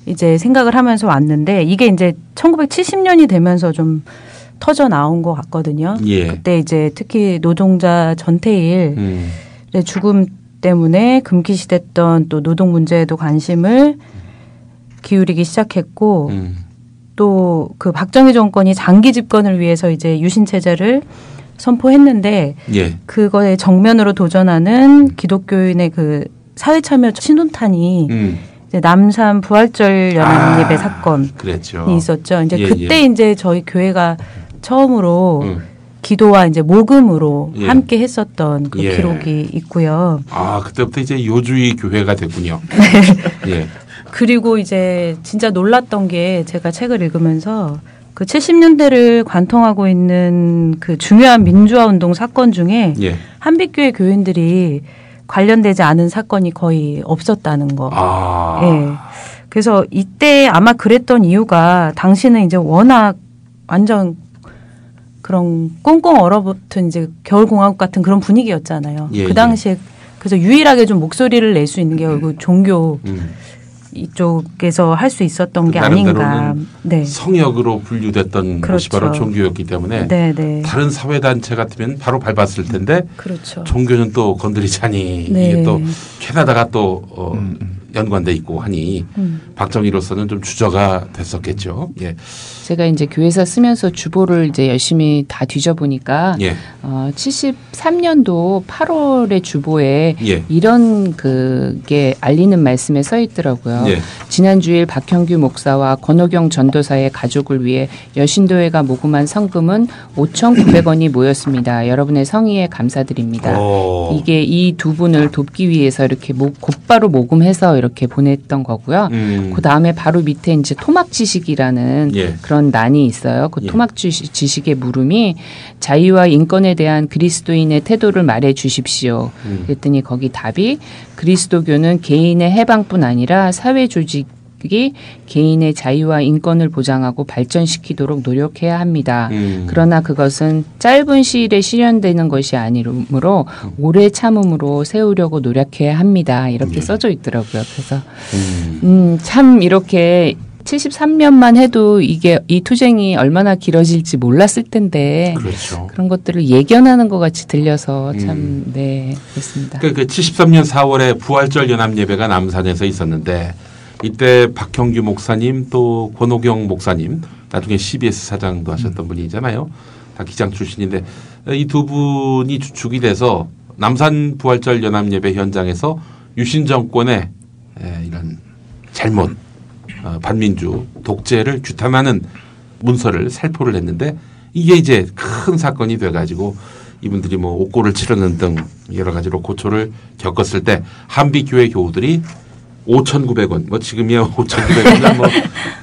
이제 생각을 하면서 왔는데 이게 이제 1970년이 되면서 좀 터져 나온 것 같거든요. 그때 이제 특히 노동자 전태일 죽음 때문에 금기시됐던 또 노동 문제에도 관심을 기울이기 시작했고 또 그 박정희 정권이 장기 집권을 위해서 이제 유신 체제를 선포했는데 그거에 정면으로 도전하는 기독교인의 그 사회참여 신혼탄이 이제 남산 부활절 연합 예배 사건이 있었죠. 이제 그때 이제 저희 교회가 처음으로 기도와 이제 모금으로 함께 했었던 그 기록이 있고요. 아, 그때부터 이제 요주의 교회가 됐군요. 그리고 이제 진짜 놀랐던 게 제가 책을 읽으면서 그 70년대를 관통하고 있는 그 중요한 민주화 운동 사건 중에 한빛교회 교인들이 관련되지 않은 사건이 거의 없었다는 거. 그래서 이때 아마 그랬던 이유가 당시는 이제 워낙 완전 그런 꽁꽁 얼어붙은 이제 겨울공화국 같은 그런 분위기였잖아요. 그 당시에 그래서 유일하게 좀 목소리를 낼 수 있는 게 결국 종교 이쪽에서 할 수 있었던 게 아닌가. 성역으로 분류됐던 것이 바로 종교였기 때문에 다른 사회단체 같으면 바로 밟았을 텐데 종교는 또 건드리자니 이게 또 캐나다가 또 연관돼 있고 하니 박정희로서는 좀 주저가 됐었겠죠. 제가 이제 교회사 쓰면서 주보를 이제 열심히 다 뒤져보니까 73년도 8월의 주보에 이런 그게 알리는 말씀에 써 있더라고요. 지난 주일 박형규 목사와 권호경 전도사의 가족을 위해 여신도회가 모금한 성금은 5,900원이 모였습니다. 여러분의 성의에 감사드립니다. 이게 이 두 분을 돕기 위해서 이렇게 곧바로 모금해서 이렇게 보냈던 거고요. 그 다음에 바로 밑에 이제 토막 지식이라는 그런 난이 있어요. 그 토막 지식의 물음이 자유와 인권에 대한 그리스도인의 태도를 말해 주십시오. 그랬더니 거기 답이 그리스도교는 개인의 해방뿐 아니라 사회 조직 조직이 개인의 자유와 인권을 보장하고 발전시키도록 노력해야 합니다. 그러나 그것은 짧은 시일에 실현되는 것이 아니므로 오래 참음으로 세우려고 노력해야 합니다. 이렇게 써져 있더라고요. 그래서 참 이렇게 73년만 해도 이게 이 투쟁이 얼마나 길어질지 몰랐을 텐데 그렇죠. 그런 것들을 예견하는 것 같이 들려서 참 네 그렇습니다. 그러니까 그 73년 4월에 부활절 연합 예배가 남산에서 있었는데 이때 박형규 목사님 또 권호경 목사님 나중에 CBS 사장도 하셨던 분이잖아요. 다 기장 출신인데 이 두 분이 주축이 돼서 남산 부활절 연합 예배 현장에서 유신 정권의 이런 잘못 반민주 독재를 규탄하는 문서를 살포를 했는데 이게 이제 큰 사건이 돼가지고 이분들이 뭐 옥고를 치르는 등 여러 가지로 고초를 겪었을 때 한비교회 교우들이 5,900원 뭐 지금이야 5,900원은 뭐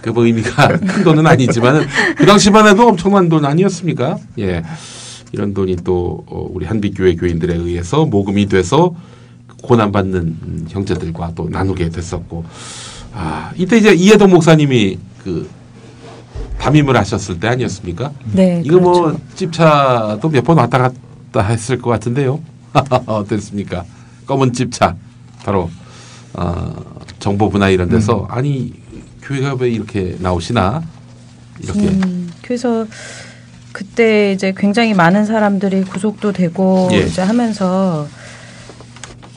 그 의미가 큰 돈은 아니지만 그 당시만 해도 엄청난 돈 아니었습니까? 예, 이런 돈이 또 우리 한비교회 교인들에 의해서 모금이 돼서 고난받는 형제들과 또 나누게 됐었고. 이때 이제 이해동 목사님이 그 담임을 하셨을 때 아니었습니까? 네. 이거 그렇죠. 뭐 찝차도 몇 번 왔다 갔다 했을 것 같은데요. 어땠습니까? 검은 찝차 바로 정보부나 이런 데서 아니 교회가 왜 이렇게 나오시나 이렇게. 그래서 그때 이제 굉장히 많은 사람들이 구속도 되고 이제 하면서.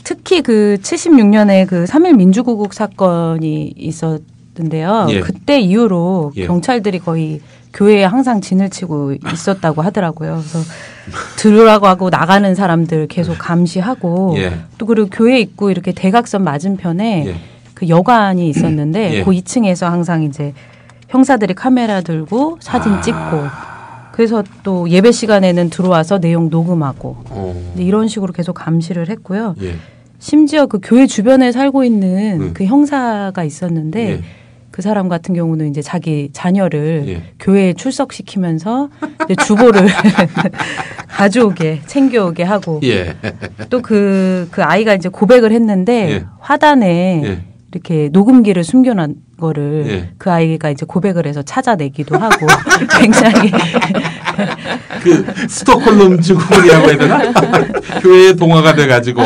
특히 그 76년에 그 3.1 민주구국 사건이 있었는데요. 그때 이후로 경찰들이 거의 교회에 항상 진을 치고 있었다고 하더라고요. 그래서 들으라고 하고 나가는 사람들 계속 감시하고 또 그리고 교회 입구 이렇게 대각선 맞은편에 그 여관이 있었는데 그 2층에서 항상 이제 형사들이 카메라 들고 사진 찍고 그래서 또 예배 시간에는 들어와서 내용 녹음하고 이런 식으로 계속 감시를 했고요. 심지어 그 교회 주변에 살고 있는 그 형사가 있었는데 그 사람 같은 경우는 이제 자기 자녀를 교회에 출석시키면서 이제 주보를 가져오게 챙겨오게 하고 또 그 아이가 이제 고백을 했는데 화단에 이렇게 녹음기를 숨겨놓은 거를 그 아이가 이제 고백을 해서 찾아내기도 하고 굉장히 그 스톡홀름 증후군이라고 해야 되나? 교회에 동화가 돼가지고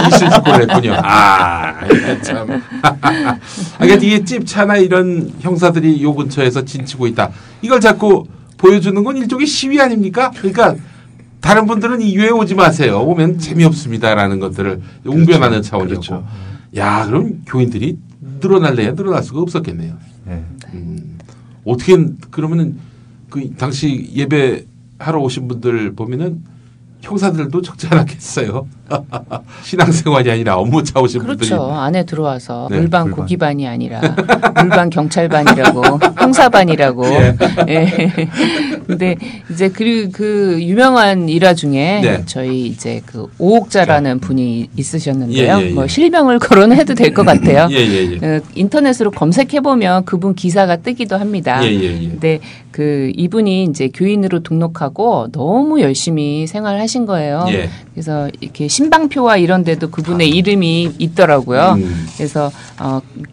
이실직고를 했군요. 이게 참. 그러니까 이게 찝차나 이런 형사들이 요 근처에서 진치고 있다. 이걸 자꾸 보여주는 건 일종의 시위 아닙니까? 그러니까 다른 분들은 이 교회에 오지 마세요. 오면 재미없습니다라는 것들을 웅변하는 차원이었고. 그렇죠. 야, 그럼 교인들이 늘어날래야 늘어날 수가 없었겠네요. 어떻게 그러면은 그 당시 예배하러 오신 분들 보면은 형사들도 적지 않았겠어요. 신앙생활이 아니라 업무차 오신 분들이. 그렇죠. 안에 들어와서 물반 고기반이 아니라 물반 경찰반이라고 형사반이라고. 근데 이제 그 유명한 일화 중에 저희 이제 그 오옥자라는 분이 있으셨는데요. 뭐 실명을 거론해도 될 것 같아요. 인터넷으로 검색해 보면 그분 기사가 뜨기도 합니다. 근데 그 이분이 이제 교인으로 등록하고 너무 열심히 생활하신 거예요. 그래서 이렇게 신방표와 이런 데도 그분의 이름이 있더라고요. 그래서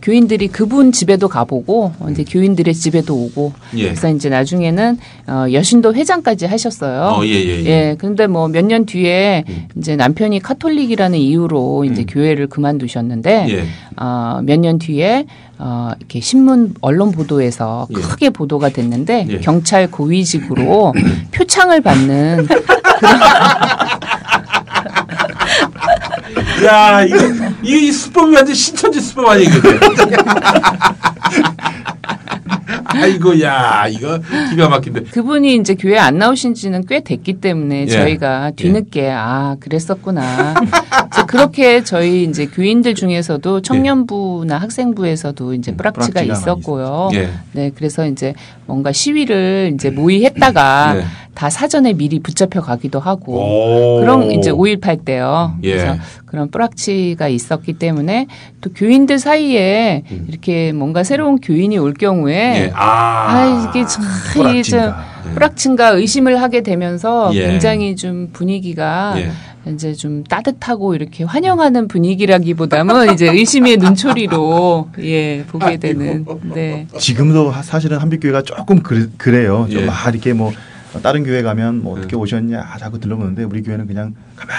교인들이 그분 집에도 가보고 이제 교인들의 집에도 오고 그래서 이제 나중에는 여신도 회장까지 하셨어요. 그런데 뭐 몇 년 뒤에 이제 남편이 카톨릭이라는 이유로 이제 교회를 그만두셨는데 몇 년 뒤에 이렇게 신문 언론 보도에서 크게 보도가 됐는데 경찰 고위직으로 표창을 받는 그런 야, 이 수법이 완전 신천지 수법 아니에요? 아이고, 야, 이거 기가 막힌데. 그분이 이제 교회 안 나오신 지는 꽤 됐기 때문에 저희가 뒤늦게 그랬었구나. 그렇게 저희 이제 교인들 중에서도 청년부나 학생부에서도 이제 뿌락치가 있었고요. 네, 그래서 이제 뭔가 시위를 이제 모의했다가 다 사전에 미리 붙잡혀 가기도 하고 그런 이제 5.18 때요. 그래서 그런 뿌락치가 있었기 때문에 또 교인들 사이에 이렇게 뭔가 새로운 교인이 올 경우에 이게 참 뿌락친가 의심을 하게 되면서 굉장히 좀 분위기가 이제 좀 따뜻하고 이렇게 환영하는 분위기라기보다는 이제 의심의 눈초리로 예 보게 되는. 네. 지금도 사실은 한빛교회가 조금 그래요. 좀 막 이렇게 뭐 다른 교회 가면 뭐 어떻게 오셨냐 자꾸 들러보는데 우리 교회는 그냥 가만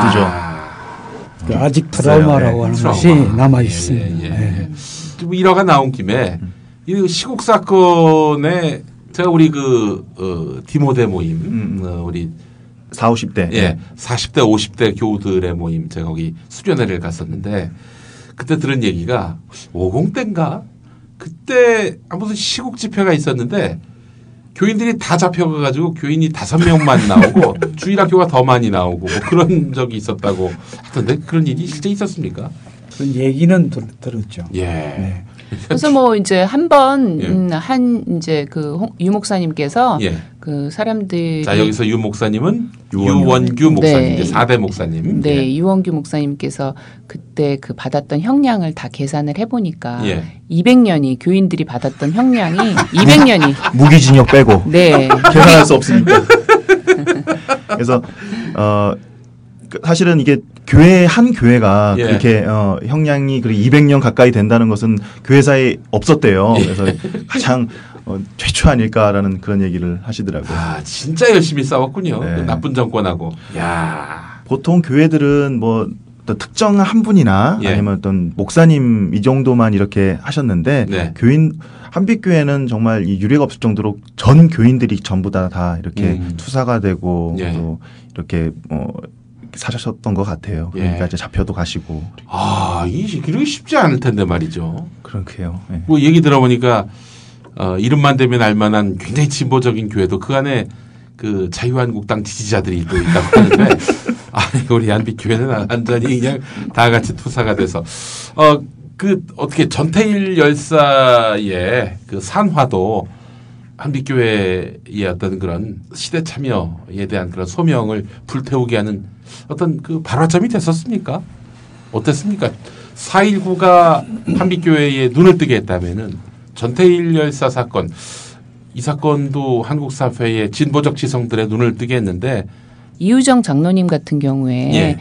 놔두죠. 아직 트라우마라고 하는 것이 남아 있습니다. 예. 좀 일화가 나온 김에 이 시국 사건에 제가 우리 디모데 모임 우리 40, 50대. 예. 40대, 50대 교우들의 모임 제가 거기 수련회를 갔었는데 그때 들은 얘기가 50대인가? 그때 무슨 시국 집회가 있었는데 교인들이 다 잡혀가가지고 교인이 5명만 나오고 주일학교가 더 많이 나오고 뭐 그런 적이 있었다고 하던데 그런 일이 실제 있었습니까? 그런 얘기는 들었죠. 예. 네. 그래서 뭐 이제 한번 이제 유 목사님께서 그 사람들이 자 여기서 유 목사님은 유원규 목사님, 이제 4대 목사님. 네, 유원규 목사님께서 그때 그 받았던 형량을 다 계산을 해보니까 200년이 교인들이 받았던 형량이 200년이 무기징역 빼고 네 계산할 수 없으니까. 그래서 사실은 이게 한 교회가 그렇게 형량이 200년 가까이 된다는 것은 교회사에 없었대요. 그래서 가장 최초 아닐까라는 그런 얘기를 하시더라고요. 아, 진짜 열심히 싸웠군요. 그 나쁜 정권하고. 야. 보통 교회들은 뭐 어떤 특정 한 분이나 아니면 어떤 목사님 이 정도만 이렇게 하셨는데 한빛교회는 정말 이 유례가 없을 정도로 전 교인들이 전부 다 이렇게 투사가 되고 또 이렇게 사셨던 것 같아요. 그러니까 이제 잡혀도 가시고. 아, 이게 쉽지 않을 텐데 말이죠. 그렇게요. 뭐 얘기 들어보니까 이름만 대면 알만한 굉장히 진보적인 교회도 그 안에 그 자유한국당 지지자들이 또 있다고 하는데 우리 한빛교회는 완전히 그냥 다 같이 투사가 돼서 어떻게 전태일 열사의 그 산화도 한빛교회의 어떤 그런 시대 참여에 대한 그런 소명을 불태우게 하는 어떤 그 발화점이 됐었습니까? 어땠습니까? 4.19가 한빛교회에 눈을 뜨게 했다면은 전태일 열사 사건, 이 사건도 한국 사회의 진보적 지성들의 눈을 뜨게 했는데 이우정 장로님 같은 경우에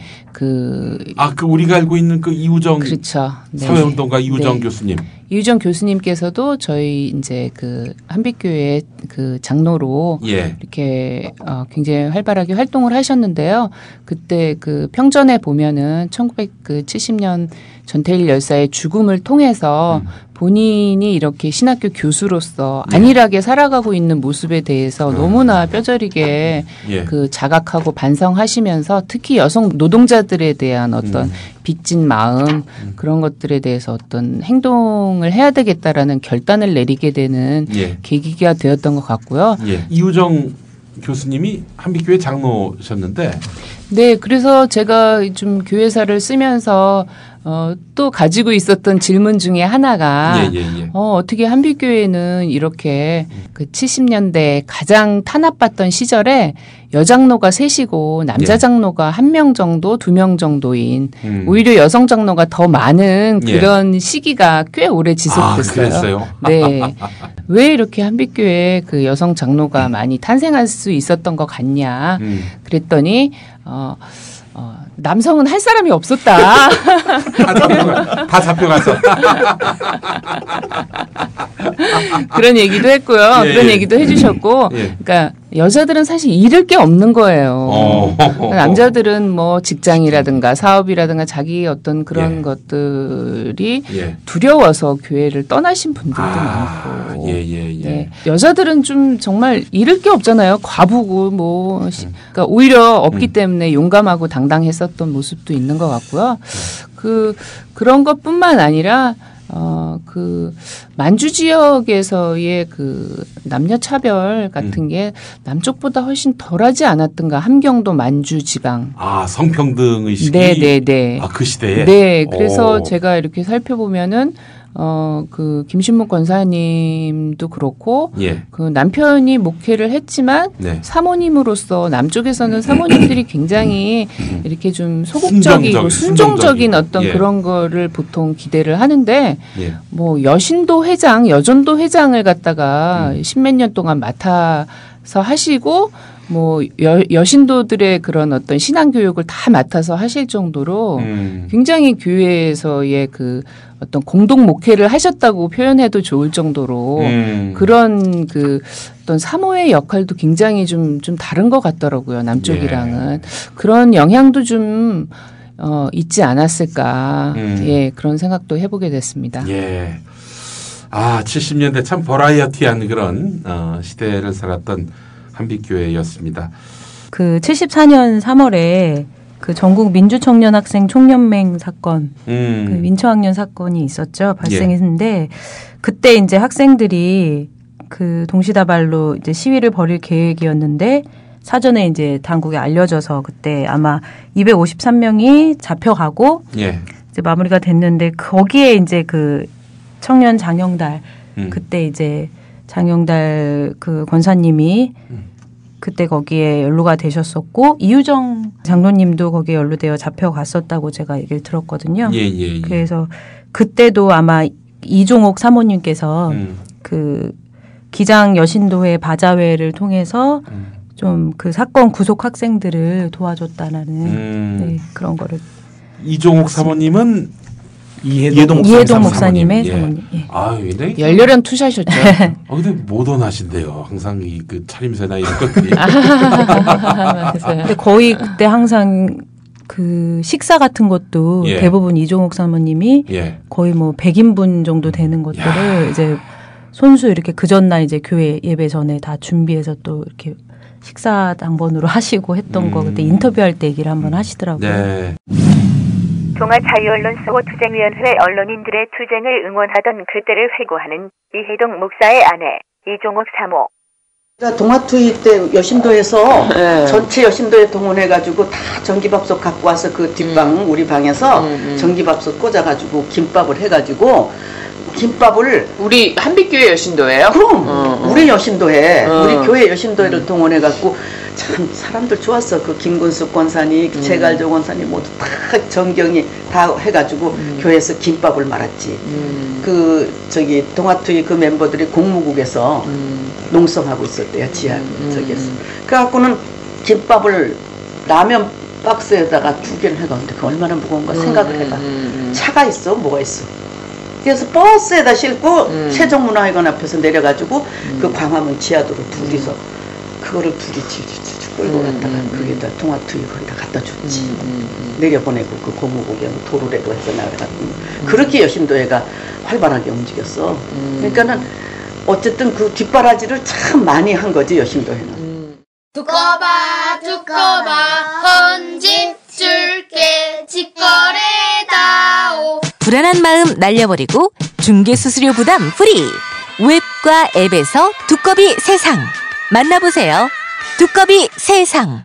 우리가 알고 있는 그 이우정 그렇죠. 사회운동가 이우정 교수님. 이우정 교수님께서도 저희 이제 그 한빛교회 그 장로로 이렇게 굉장히 활발하게 활동을 하셨는데요. 그때 그 평전에 보면은 1970년 전태일 열사의 죽음을 통해서 본인이 이렇게 신학교 교수로서 안일하게 살아가고 있는 모습에 대해서 너무나 뼈저리게 그 자각하고 반성하시면서 특히 여성 노동자들에 대한 어떤 빚진 마음 그런 것들에 대해서 어떤 행동을 해야 되겠다라는 결단을 내리게 되는 계기가 되었던 것 같고요. 이우정 교수님이 한빛교회 장로셨는데 네, 그래서 제가 좀 교회사를 쓰면서 또 가지고 있었던 질문 중에 하나가 어떻게 한빛교회는 이렇게 그 70년대 가장 탄압받던 시절에 여장로가 셋이고 남자 장로가 1명 정도, 2명 정도인 오히려 여성 장로가 더 많은 그런 시기가 꽤 오래 지속됐어요. 그랬어요? 네. 왜 이렇게 한빛교회 그 여성 장로가 많이 탄생할 수 있었던 것 같냐. 그랬더니 남성은 할 사람이 없었다. 다 잡혀가서. 그런 얘기도 했고요. 그런 얘기도 해주셨고. 그러니까 여자들은 사실 잃을 게 없는 거예요. 남자들은 뭐 직장이라든가 사업이라든가 자기 어떤 그런 것들이 두려워서 교회를 떠나신 분들도 많고. 여자들은 좀 정말 잃을 게 없잖아요. 과부고 뭐. 그러니까 오히려 없기 때문에 용감하고 당당했었던 모습도 있는 것 같고요. 그런 것뿐만 아니라 그 만주 지역에서의 그 남녀 차별 같은 게 남쪽보다 훨씬 덜하지 않았던가. 함경도 만주 지방. 성평등 의식이. 네네네. 그 시대에. 네, 그래서 제가 이렇게 살펴보면은 그 김신목 권사님도 그렇고 그 남편이 목회를 했지만 사모님으로서 남쪽에서는 사모님들이 굉장히 이렇게 좀 소극적이고 순종적인 어떤 그런 거를 보통 기대를 하는데 뭐 여신도 회장, 여전도 회장을 갖다가 십몇 년 동안 맡아서 하시고 뭐 여신도들의 그런 어떤 신앙 교육을 다 맡아서 하실 정도로 굉장히 교회에서의 그 어떤 공동 목회를 하셨다고 표현해도 좋을 정도로 그런 그 어떤 사모의 역할도 굉장히 좀 다른 것 같더라고요. 남쪽이랑은. 그런 영향도 좀 있지 않았을까. 예, 그런 생각도 해보게 됐습니다. 예. 아, 70년대 참 버라이어티한 그런 시대를 살았던 한빛교회였습니다. 그 74년 3월에 그 전국 민주청년학생 총연맹 사건, 그 민초학년 사건이 있었죠. 발생했는데 그때 이제 학생들이 그 동시다발로 이제 시위를 벌일 계획이었는데 사전에 이제 당국에 알려져서 그때 아마 253명이 잡혀가고 이제 마무리가 됐는데 거기에 이제 그 청년 장영달 그때 이제 장영달 그 권사님이 그때 거기에 연루가 되셨었고 이유정 장로님도 거기에 연루되어 잡혀갔었다고 제가 얘기를 들었거든요. 그래서 그때도 아마 이종옥 사모님께서 그 기장 여신도회 바자회를 통해서 좀 그 사건 구속 학생들을 도와줬다라는 네, 그런 거를. 이종옥 사모님은 이해동 목사님의 사모님. 예. 아, 굉장히 열렬한 투샷이었죠. 근데 모던하신데요. 항상 이 그 차림새나 이런 것들이. 근데 거의 그때 항상 그 식사 같은 것도 대부분 이종옥 사모님이 거의 뭐 100인분 정도 되는 것들을 이제 손수 이렇게 그 전날 이제 교회 예배 전에 다 준비해서 또 이렇게 식사 당번으로 하시고 했던 거 그때 인터뷰할 때 얘기를 한번 하시더라고요. 네. 종합자유언론수호투쟁위원회 언론인들의 투쟁을 응원하던 그때를 회고하는 이해동 목사의 아내 이종옥 사모. 동아투이 때 여신도에서 전체 여신도에 동원해가지고 다 전기밥솥 갖고 와서 그 뒷방 우리 방에서 전기밥솥 꽂아가지고 김밥을 해가지고 김밥을 우리 한빛교회 여신도예요? 그럼 우리 여신도에 우리 교회 여신도회를 동원해갖고 참 사람들 좋았어. 그 김근숙 권사님, 제갈조 권사님 모두 다 정경이 다 해가지고 교회에서 김밥을 말았지. 그 저기 동아투이 그 멤버들이 공무국에서 농성하고 있었대요. 지하 저기에서. 그래갖고는 김밥을 라면 박스에다가 2개를 해가는데 그 얼마나 무거운가 생각을 해봐. 차가 있어, 뭐가 있어. 그래서 버스에다 싣고 세종문화회관 앞에서 내려가지고 그 광화문 지하도로 둘이서 그거를 둘이 끌고 갔다가 거기다 동아투이 거기다 갖다 줬지. 내려보내고 그 고무고개 도로라도 해서 나가고 그렇게 여신도회가 활발하게 움직였어. 그러니까는 어쨌든 그 뒷바라지를 참 많이 한 거지 여신도회는. 두꺼봐 헌집 줄게 직거래다오. 불안한 마음 날려버리고 중개수수료 부담 프리. 웹과 앱에서 두꺼비 세상 만나보세요. 두꺼비 세상.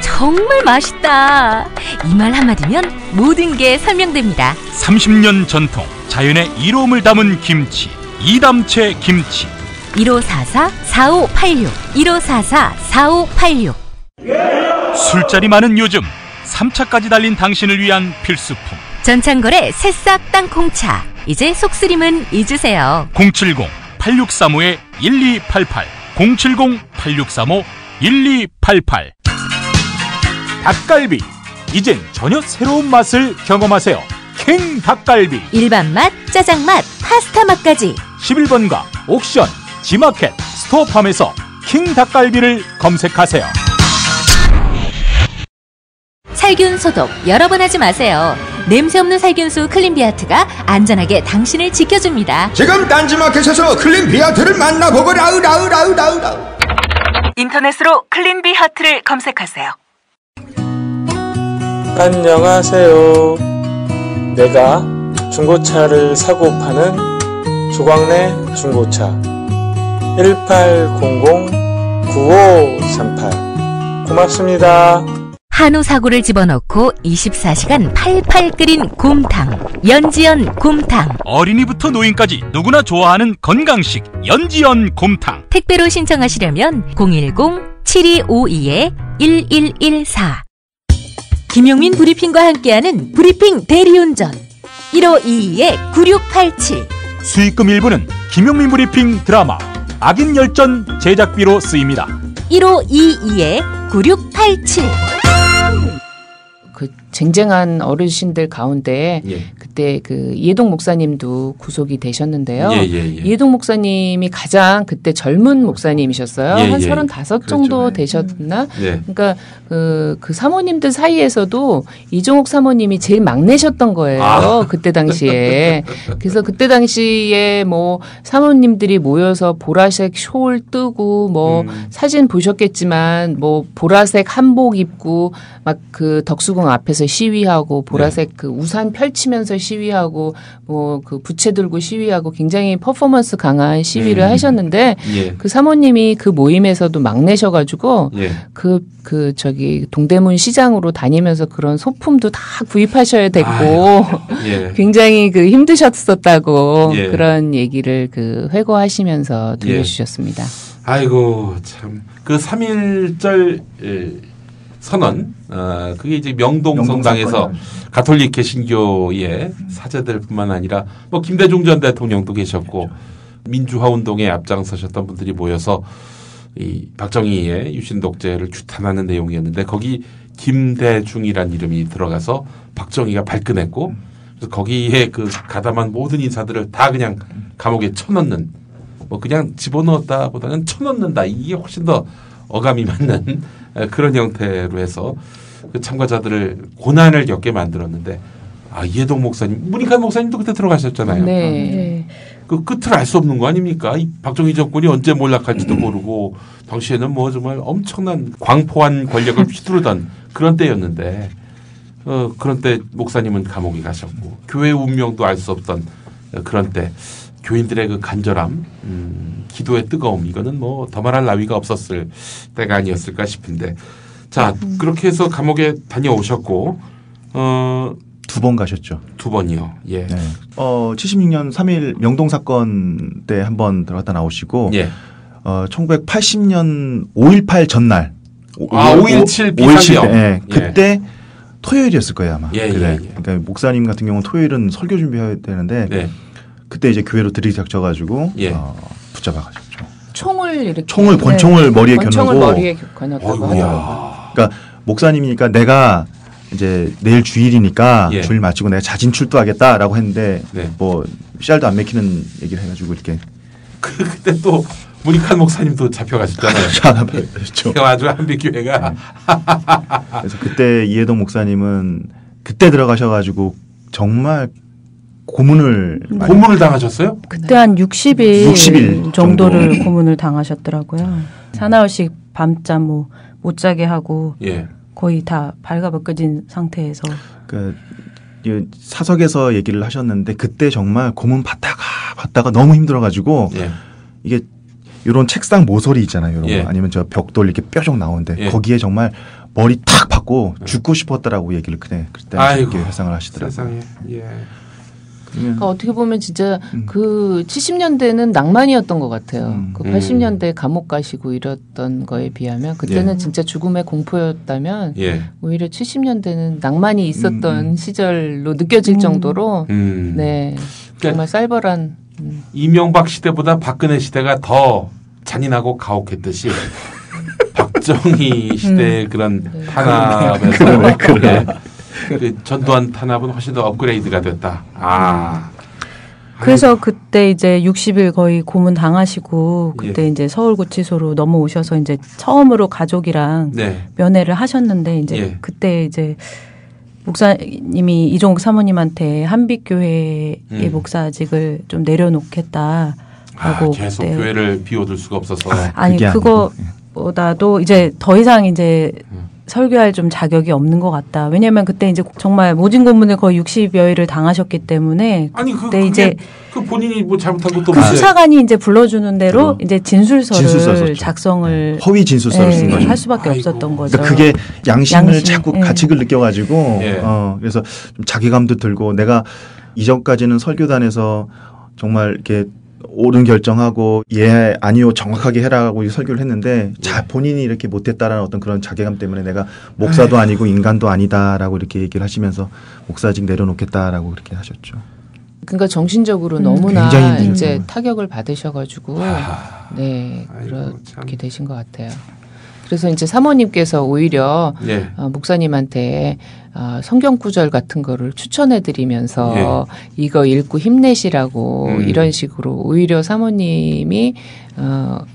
정말 맛있다. 이 말 한마디면 모든 게 설명됩니다. 30년 전통 자연의 이로움을 담은 김치 이담채 김치. 1544-4586 1544-4586. 술자리 많은 요즘 3차까지 달린 당신을 위한 필수품 전창걸의 새싹 땅콩차. 이제 속쓰림은 잊으세요. 070-8635-1288 070-8635-1288. 닭갈비 이젠 전혀 새로운 맛을 경험하세요. 킹 닭갈비. 일반 맛, 짜장 맛, 파스타 맛까지 11번가 옥션, 지마켓, 스토어팜에서 킹 닭갈비를 검색하세요. 살균 소독 여러 번 하지 마세요. 냄새 없는 살균수 클린비아트가 안전하게 당신을 지켜줍니다. 지금 딴지마켓에서 클린비아트를 만나보거라. 인터넷으로 클린비아트를 검색하세요. 안녕하세요. 내가 중고차를 사고 파는 조광래 중고차 1800-9538 고맙습니다. 한우 사고를 집어넣고 24시간 팔팔 끓인 곰탕 연지연 곰탕. 어린이부터 노인까지 누구나 좋아하는 건강식 연지연 곰탕. 택배로 신청하시려면 010-7252-1114. 김용민 브리핑과 함께하는 브리핑 대리운전 1522-9687. 수익금 일부는 김용민 브리핑 드라마 악인 열전 제작비로 쓰입니다. 1522-9687. 그 쟁쟁한 어르신들 가운데 그때 그 이해동 목사님도 구속이 되셨는데요. 이해동 목사님이 가장 그때 젊은 목사님이셨어요. 한 35 정도 되셨나? 그러니까 그 사모님들 사이에서도 이종옥 사모님이 제일 막내셨던 거예요. 그때 당시에. 그래서 그때 당시에 뭐 사모님들이 모여서 보라색 숄 뜨고 뭐 사진 보셨겠지만 뭐 보라색 한복 입고 막 그 덕수궁 앞에서 시위하고 보라색 그 우산 펼치면서 시위하고 뭐 그 부채 들고 시위하고 굉장히 퍼포먼스 강한 시위를 하셨는데 그 사모님이 그 모임에서도 막내셔가지고 그 저기 동대문 시장으로 다니면서 그런 소품도 다 구입하셔야 됐고 굉장히 그 힘드셨었다고 그런 얘기를 그 회고하시면서 들려주셨습니다. 아이고 참 그 3.1절 선언, 그게 이제 명동 성당에서 가톨릭 개신교의 사제들뿐만 아니라 뭐 김대중 전 대통령도 계셨고 민주화 운동에 앞장서셨던 분들이 모여서 이 박정희의 유신 독재를 규탄하는 내용이었는데 거기 김대중이란 이름이 들어가서 박정희가 발끈했고 그래서 거기에 그 가담한 모든 인사들을 다 그냥 감옥에 쳐넣는 뭐 그냥 집어넣었다보다는 쳐넣는다 이게 훨씬 더 어감이 맞는 그런 형태로 해서 그 참가자들을 고난을 겪게 만들었는데 이해동 목사님, 문익환 목사님도 그때 들어가셨잖아요. 네. 그 끝을 알 수 없는 거 아닙니까? 이 박정희 정권이 언제 몰락할지도 모르고 당시에는 뭐 정말 엄청난 광포한 권력을 휘두르던 그런 때였는데 그런 때 목사님은 감옥에 가셨고 교회 운명도 알 수 없던 그런 때 교인들의 그 간절함, 기도의 뜨거움 이거는 뭐 더 말할 나위가 없었을 때가 아니었을까 싶은데 자 그렇게 해서 감옥에 다녀오셨고 2번 가셨죠. 2번이요. 예. 네. 76년 3.1 명동 사건 때 한 번 들어갔다 나오시고 1980년 5.18 전날 5.17 비상경. 네. 그때 토요일이었을 거예요 아마. 그러니까 목사님 같은 경우는 토요일은 설교 준비해야 되는데 그때 이제 교회로 들이닥쳐가지고 붙잡아가셨죠. 총을 이렇게 권총을 머리에 겨누고 머리에 겨눴다고 하더라고요. 그러니까 목사님이니까 내가 이제 내일 주일이니까 주일 마치고 내가 자진 출두하겠다라고 했는데 뭐 씨알도 안 맥히는 얘기를 해가지고 이렇게 그때 또 문익환 목사님도 잡혀가셨잖아요. 그렇죠. 아주 한빛교회가 그래서 그때 이해동 목사님은 그때 들어가셔가지고 정말 고문을 당하셨어요? 그때 한 60일 정도를 고문을 당하셨더라고요. 사나흘씩 밤잠 못 자게 하고 거의 다 발가벗겨진 상태에서. 그 사석에서 얘기를 하셨는데 그때 정말 고문 받다가 너무 힘들어가지고 이게 이런 책상 모서리 있잖아요. 이런 거. 아니면 저 벽돌 이렇게 뾰족 나오는데 거기에 정말 머리 탁 박고 죽고 싶었다라고 얘기를 그때 회상을 하시더라고요. 세상에. 그러니까 어떻게 보면 진짜 그 70년대는 낭만이었던 것 같아요. 그 80년대 감옥 가시고 이랬던 거에 비하면 그때는 진짜 죽음의 공포였다면 오히려 70년대는 낭만이 있었던 시절로 느껴질 정도로 정말 쌀벌한 이명박 시대보다 박근혜 시대가 더 잔인하고 가혹했듯이 박정희 시대의 그런 탄압에서 그 전두환 탄압은 훨씬 더 업그레이드가 됐다. 그래서 그때 이제 60일 거의 고문 당하시고 그때 이제 서울구치소로 넘어오셔서 이제 처음으로 가족이랑 면회를 하셨는데 이제 그때 이제 목사님이 이종옥 사모님한테 한빛교회의 목사직을 좀 내려놓겠다라고 계속 교회를 비워둘 수가 없어서 아니 그거보다도 이제 더 이상 이제 설교할 좀 자격이 없는 것 같다. 왜냐하면 그때 이제 정말 모진 고문을 거의 60여일을 당하셨기 때문에 그때 이제 그 본인이 뭐 잘못한 것도 그 수사관이 이제 불러주는 대로 이제 진술서를 작성을 허위 진술서를 쓴 거죠. 할 수밖에 없었던 거죠. 그러니까 그게 양심을 자꾸 가책을 느껴가지고 그래서 좀 자괴감도 들고 내가 이전까지는 설교단에서 정말 이렇게 옳은 결정하고 아니요 정확하게 해라고 설교를 했는데 본인이 이렇게 못했다라는 어떤 그런 자괴감 때문에 내가 목사도 아니고 인간도 아니다라고 이렇게 얘기를 하시면서 목사직 내려놓겠다라고 그렇게 하셨죠. 그러니까 정신적으로 너무나 이제 타격을 받으셔가지고 그렇게 되신 것 같아요. 그래서 이제 사모님께서 오히려 목사님한테 성경 구절 같은 거를 추천해드리면서 이거 읽고 힘내시라고 이런 식으로 오히려 사모님이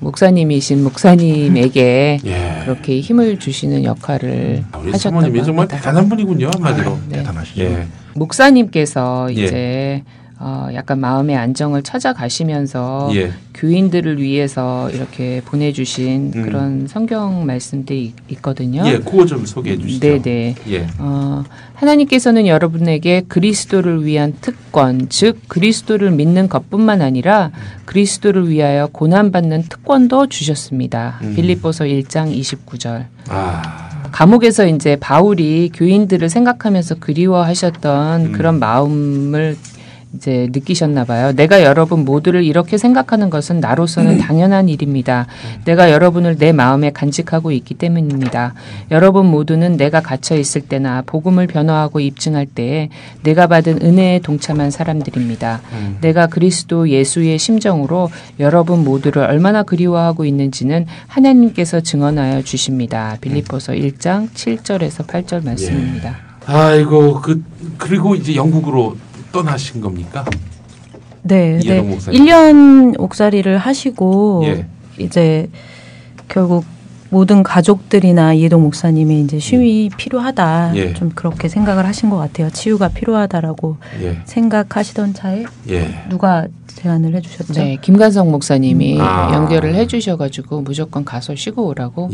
목사님이신 목사님에게 그렇게 힘을 주시는 역할을 우리 하셨다고 사모님이 합니다. 정말 대단한 분이군요, 한마디로. 대단하시죠. 목사님께서 이제 약간 마음의 안정을 찾아가시면서 교인들을 위해서 이렇게 보내주신 그런 성경 말씀들이 있거든요. 그거 좀 소개해 주시죠. 네네. 하나님께서는 여러분에게 그리스도를 위한 특권, 즉 그리스도를 믿는 것뿐만 아니라 그리스도를 위하여 고난받는 특권도 주셨습니다. 빌립보서 1장 29절. 감옥에서 이제 바울이 교인들을 생각하면서 그리워하셨던 그런 마음을 이제 느끼셨나 봐요. 내가 여러분 모두를 이렇게 생각하는 것은 나로서는 당연한 일입니다. 내가 여러분을 내 마음에 간직하고 있기 때문입니다. 여러분 모두는 내가 갇혀 있을 때나 복음을 변호하고 입증할 때에 내가 받은 은혜에 동참한 사람들입니다. 내가 그리스도 예수의 심정으로 여러분 모두를 얼마나 그리워하고 있는지는 하나님께서 증언하여 주십니다. 빌립보서 1장 7절에서 8절 말씀입니다. 아이고 그리고 이제 영국으로 떠나신 겁니까? 네. 이해동 목사님. 1년 옥살이를 하시고 이제 결국 모든 가족들이나 이해동 목사님이 이제 쉼이 필요하다. 좀 그렇게 생각을 하신 것 같아요. 치유가 필요하다라고 생각하시던 차에 누가 제안을 해주셨죠? 네, 김관성 목사님이 연결을 해주셔가지고 무조건 가서 쉬고 오라고.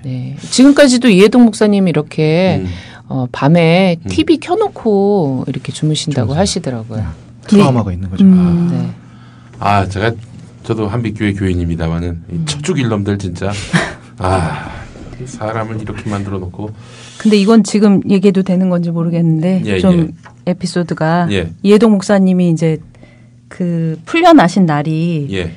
네, 지금까지도 이해동 목사님이 이렇게 밤에 TV 켜놓고 이렇게 주무신다고 하시더라고요. 트라우마가 있는 거죠. 네. 저도 한빛교회 교인입니다만은 척죽일 놈들 진짜 사람을 이렇게 만들어 놓고. 근데 이건 지금 얘기해도 되는 건지 모르겠는데 좀 에피소드가 이해동 목사님이 이제 그 풀려나신 날이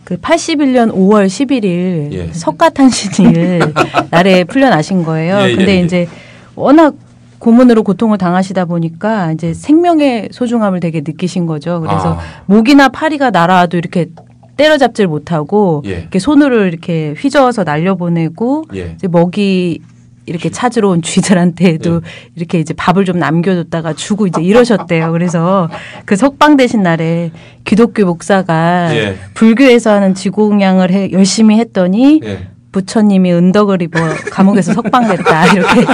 그 81년 5월 11일 석가탄신일 날에 풀려나신 거예요. 근데 이제 워낙 고문으로 고통을 당하시다 보니까 이제 생명의 소중함을 되게 느끼신 거죠. 그래서 목이나 파리가 날아와도 이렇게 때려잡질 못하고 이렇게 손으로 이렇게 휘저어서 날려보내고 이제 먹이 이렇게 찾으러 온 쥐들한테도 이렇게 이제 밥을 좀 남겨뒀다가 주고 이제 이러셨대요. 그래서 그 석방되신 날에 기독교 목사가 불교에서 하는 지공양을 열심히 했더니 부처님이 은덕을 입어 감옥에서 석방됐다 이렇게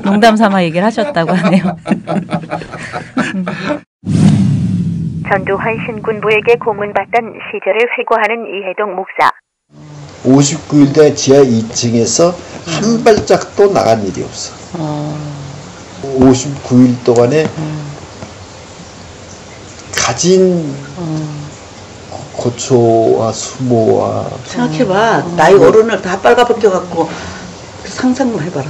농담 삼아 얘기를 하셨다고 하네요. 전두환 신군부에게 고문받던 시절을 회고하는 이해동 목사. 59일대 지하 2층에서 한 발짝도 나간 일이 없어. 59일 동안에 가진 고초와 수모와 생각해봐. 나이 어른을 다 빨가벗겨갖고 상상만 해봐라.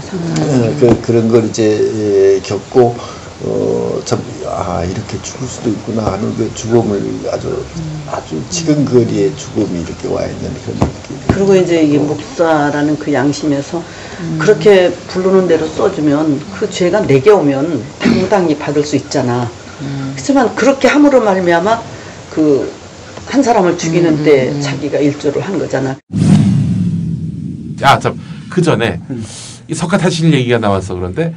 그런 걸 이제 겪고 이렇게 죽을 수도 있구나 하는 그 죽음을 아주 지근거리에 죽음이 이렇게 와 있는 그런 느낌. 그리고 이제 이 목사라는 그 양심에서 그렇게 부르는 대로 써주면 그 죄가 내게 오면 당당히 받을 수 있잖아. 하지만 그렇게 함으로 말미암아 그 한 사람을 죽이는데 자기가 일조를 한 거잖아. 그 전에 이 석가탄신일 얘기가 나와서 그런데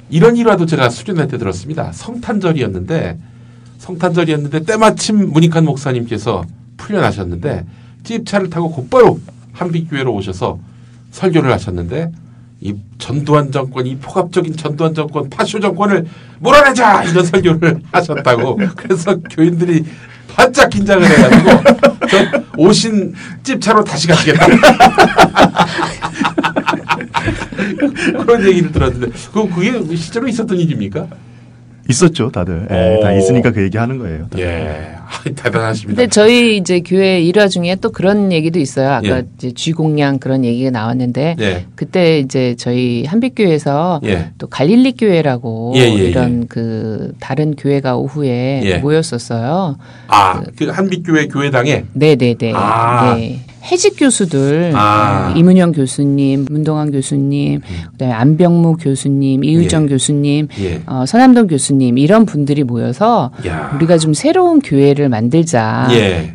이런 일화도 제가 수련회 때 들었습니다. 성탄절이었는데 때마침 문익환 목사님께서 풀려나셨는데 집차를 타고 곧바로 한빛교회로 오셔서 설교를 하셨는데 이 전두환 정권, 이 폭압적인 전두환 정권, 파쇼 정권을 몰아내자 이런 설교를 하셨다고. 그래서 교인들이 바짝 긴장을 해가지고 저 오신 집차로 다시 가시겠다. 그런 얘기를 들었는데 그게 실제로 있었던 일입니까? 있었죠, 다들. 다 있으니까 그 얘기 하는 거예요. 대단하십니다. 근데 저희 이제 교회 일화 중에 또 그런 얘기도 있어요. 아까 이제 쥐공양 그런 얘기가 나왔는데 그때 이제 저희 한빛교회에서 또 갈릴리 교회라고 이런 그 다른 교회가 오후에 모였었어요. 그 한빛교회 교회당에? 네네네. 네. 해직 교수들 이문영 교수님, 문동환 교수님, 그다음에 안병무 교수님, 이의정 교수님, 서남동 교수님 이런 분들이 모여서 우리가 좀 새로운 교회를 만들자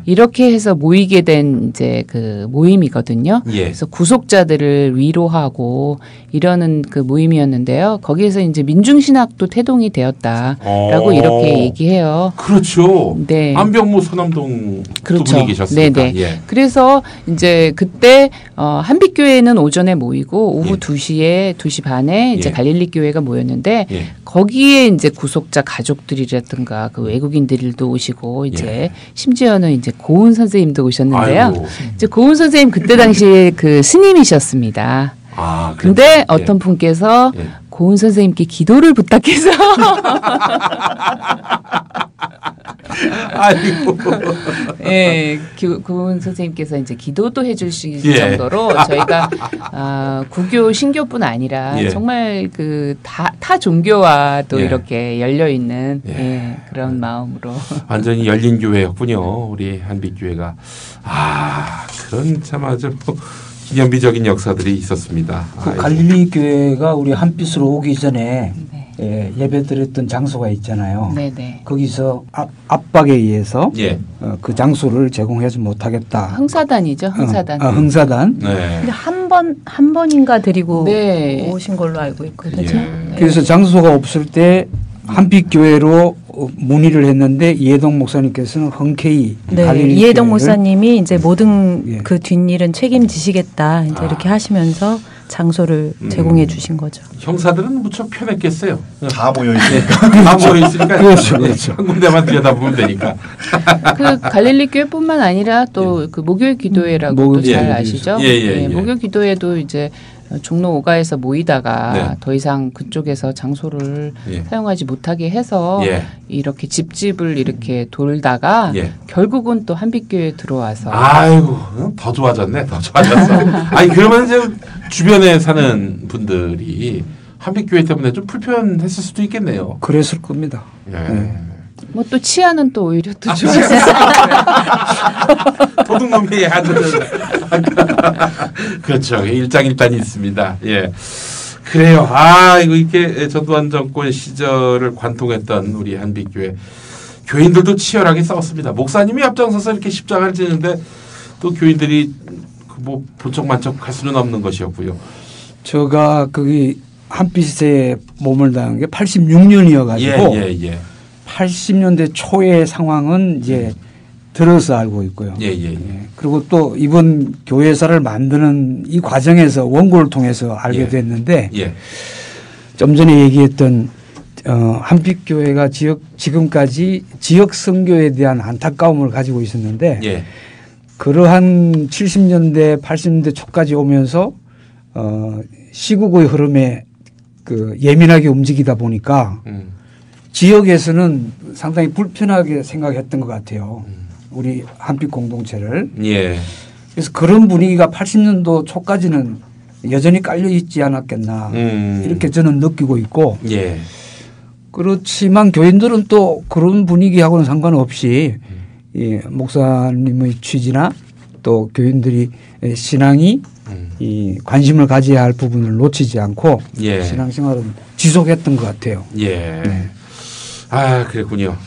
이렇게 해서 모이게 된 이제 그 모임이거든요. 그래서 구속자들을 위로하고 이러는 그 모임이었는데요. 거기에서 이제 민중신학도 태동이 되었다라고 이렇게 얘기해요. 그렇죠. 네. 안병무, 서남동 두 분이 계셨습니다. 네네. 그래서 이제 그때 한빛교회는 오전에 모이고 오후 2시에 2시 반에 이제 갈릴리 교회가 모였는데 거기에 이제 구속자 가족들이라든가 그 외국인들도 오시고 이제 심지어는 이제 고은 선생님도 오셨는데요. 아이고. 이제 고은 선생님 그때 당시에 그 스님이셨습니다. 근데 어떤 분께서 고은 선생님께 기도를 부탁해서 아이고. 예, 고은 선생님께서 이제 기도도 해주실 정도로 저희가 구교, 신교뿐 아니라 정말 그 타 종교와도 이렇게 열려 있는 그런 마음으로 완전히 열린 교회였군요. 우리 한빛교회가 그런 참 아주 기념비적인 역사들이 있었습니다. 그 갈릴리 교회가 우리 한빛으로 오기 전에 예배드렸던 장소가 있잖아요. 네네. 거기서 압박에 의해서 그 장소를 제공하지 못하겠다. 흥사단이죠. 흥사단. 흥사단. 근데 한 번인가 드리고 오신 걸로 알고 있거든요. 그래서 장소가 없을 때 한빛교회로 문의를 했는데 이해동 목사님께서는 흔쾌히 이해동 목사님이 이제 모든 그 뒷일은 책임지시겠다 이제 이렇게 하시면서 장소를 제공해 주신 거죠. 형사들은 무척 편했겠어요. 다 모여 있으니까. 다 모여 있으니까. 그렇죠. 한 군데만 들여다보면 되니까. 그 갈릴리 교회뿐만 아니라 또 그 목요일 기도회라고 잘 아시죠? 목요일 기도회도 이제 종로 5가에서 모이다가 더 이상 그쪽에서 장소를 사용하지 못하게 해서 이렇게 집집을 이렇게 돌다가 결국은 또 한빛교회에 들어와서 아이고 더 좋아졌네. 더 좋아졌어. 아니 그러면 이제 주변에 사는 분들이 한빛교회 때문에 좀 불편했을 수도 있겠네요. 그랬을 겁니다. 뭐 또 치아는 또 오히려 또 좋았어요. 도둑놈이 아주 그렇죠. 일장일단이 있습니다. 그래요. 이거 이렇게 전두환 정권 시절을 관통했던 우리 한빛교회 교인들도 치열하게 싸웠습니다. 목사님이 앞장서서 이렇게 십자가를 지는데 또 교인들이 뭐 본척만척 할 수는 없는 것이었고요. 제가 거기 한빛에 몸을 당한 게 86년이어가지고 80년대 초의 상황은 이제 들어서 알고 있고요. 그리고 또 이번 교회사를 만드는 이 과정에서 원고를 통해서 알게 됐는데 좀 전에 얘기했던 한빛교회가 지금까지 지역 선교에 대한 안타까움을 가지고 있었는데 그러한 70년대 80년대 초까지 오면서 시국의 흐름에 그 예민하게 움직이다 보니까 지역에서는 상당히 불편하게 생각했던 것 같아요. 우리 한빛 공동체를. 그래서 그런 분위기가 80년도 초까지는 여전히 깔려 있지 않았겠나 이렇게 저는 느끼고 있고 그렇지만 교인들은 또 그런 분위기하고는 상관없이 목사님의 취지나 또 교인들이 신앙이 이 관심을 가져야 할 부분을 놓치지 않고 신앙생활은 지속했던 것 같아요. 그랬군요.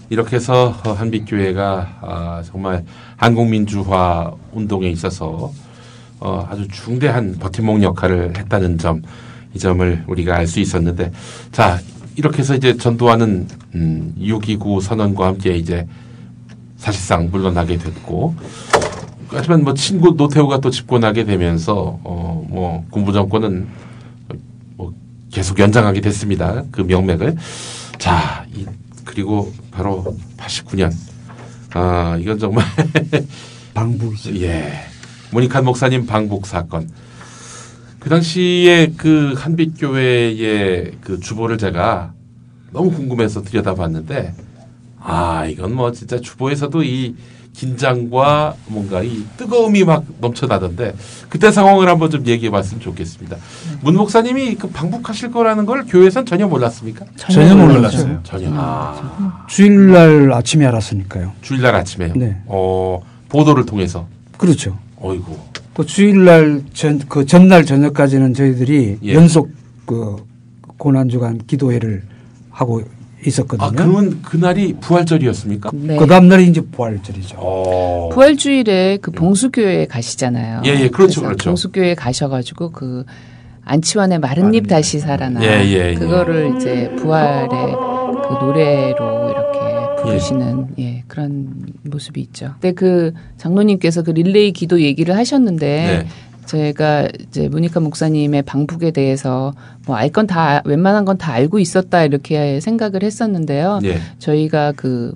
이렇게 해서 한빛교회가 정말 한국민주화 운동에 있어서 아주 중대한 버팀목 역할을 했다는 점, 이 점을 우리가 알 수 있었는데, 자 이렇게 해서 이제 전두환은 6.29 선언과 함께 이제 사실상 물러나게 됐고, 하지만 뭐 친구 노태우가 또 집권하게 되면서 뭐 군부 정권은 뭐 계속 연장하게 됐습니다. 그 명맥을. 자, 그리고 바로 89년. 이건 정말 방북이죠. 모니칸 목사님 방북 사건. 그 당시에 그 한빛교회의 그 주보를 제가 너무 궁금해서 들여다봤는데, 이건 뭐 진짜 주보에서도 이 긴장과 뭔가 이 뜨거움이 막 넘쳐나던데, 그때 상황을 한번 좀 얘기해 봤으면 좋겠습니다. 문 목사님이 그 방북하실 거라는 걸 교회에서는 전혀 몰랐습니까? 전혀 몰랐어요. 전혀. 주일날 아침에 알았으니까요. 주일날 아침에요? 네. 보도를 통해서. 그렇죠. 어이구. 또 주일날 그 전날 저녁까지는 저희들이 연속 그 고난주간 기도회를 하고 있었거든요. 그러면 그날이 부활절이었습니까? 네. 그 다음 날이 이제 부활절이죠. 부활주일에 그 봉수교회에 가시잖아요. 예, 그렇죠. 봉수교회에 가셔가지고 그 안치환의 마른 잎 다시 살아나. 그거를 이제 부활의 그 노래로 이렇게 부르시는 그런 모습이 있죠. 근데 그 장로님께서 그 릴레이 기도 얘기를 하셨는데 제가 이제 모니카 목사님의 방북에 대해서 뭐 알 건 다 웬만한 건 다 알고 있었다 이렇게 생각을 했었는데요. 저희가 그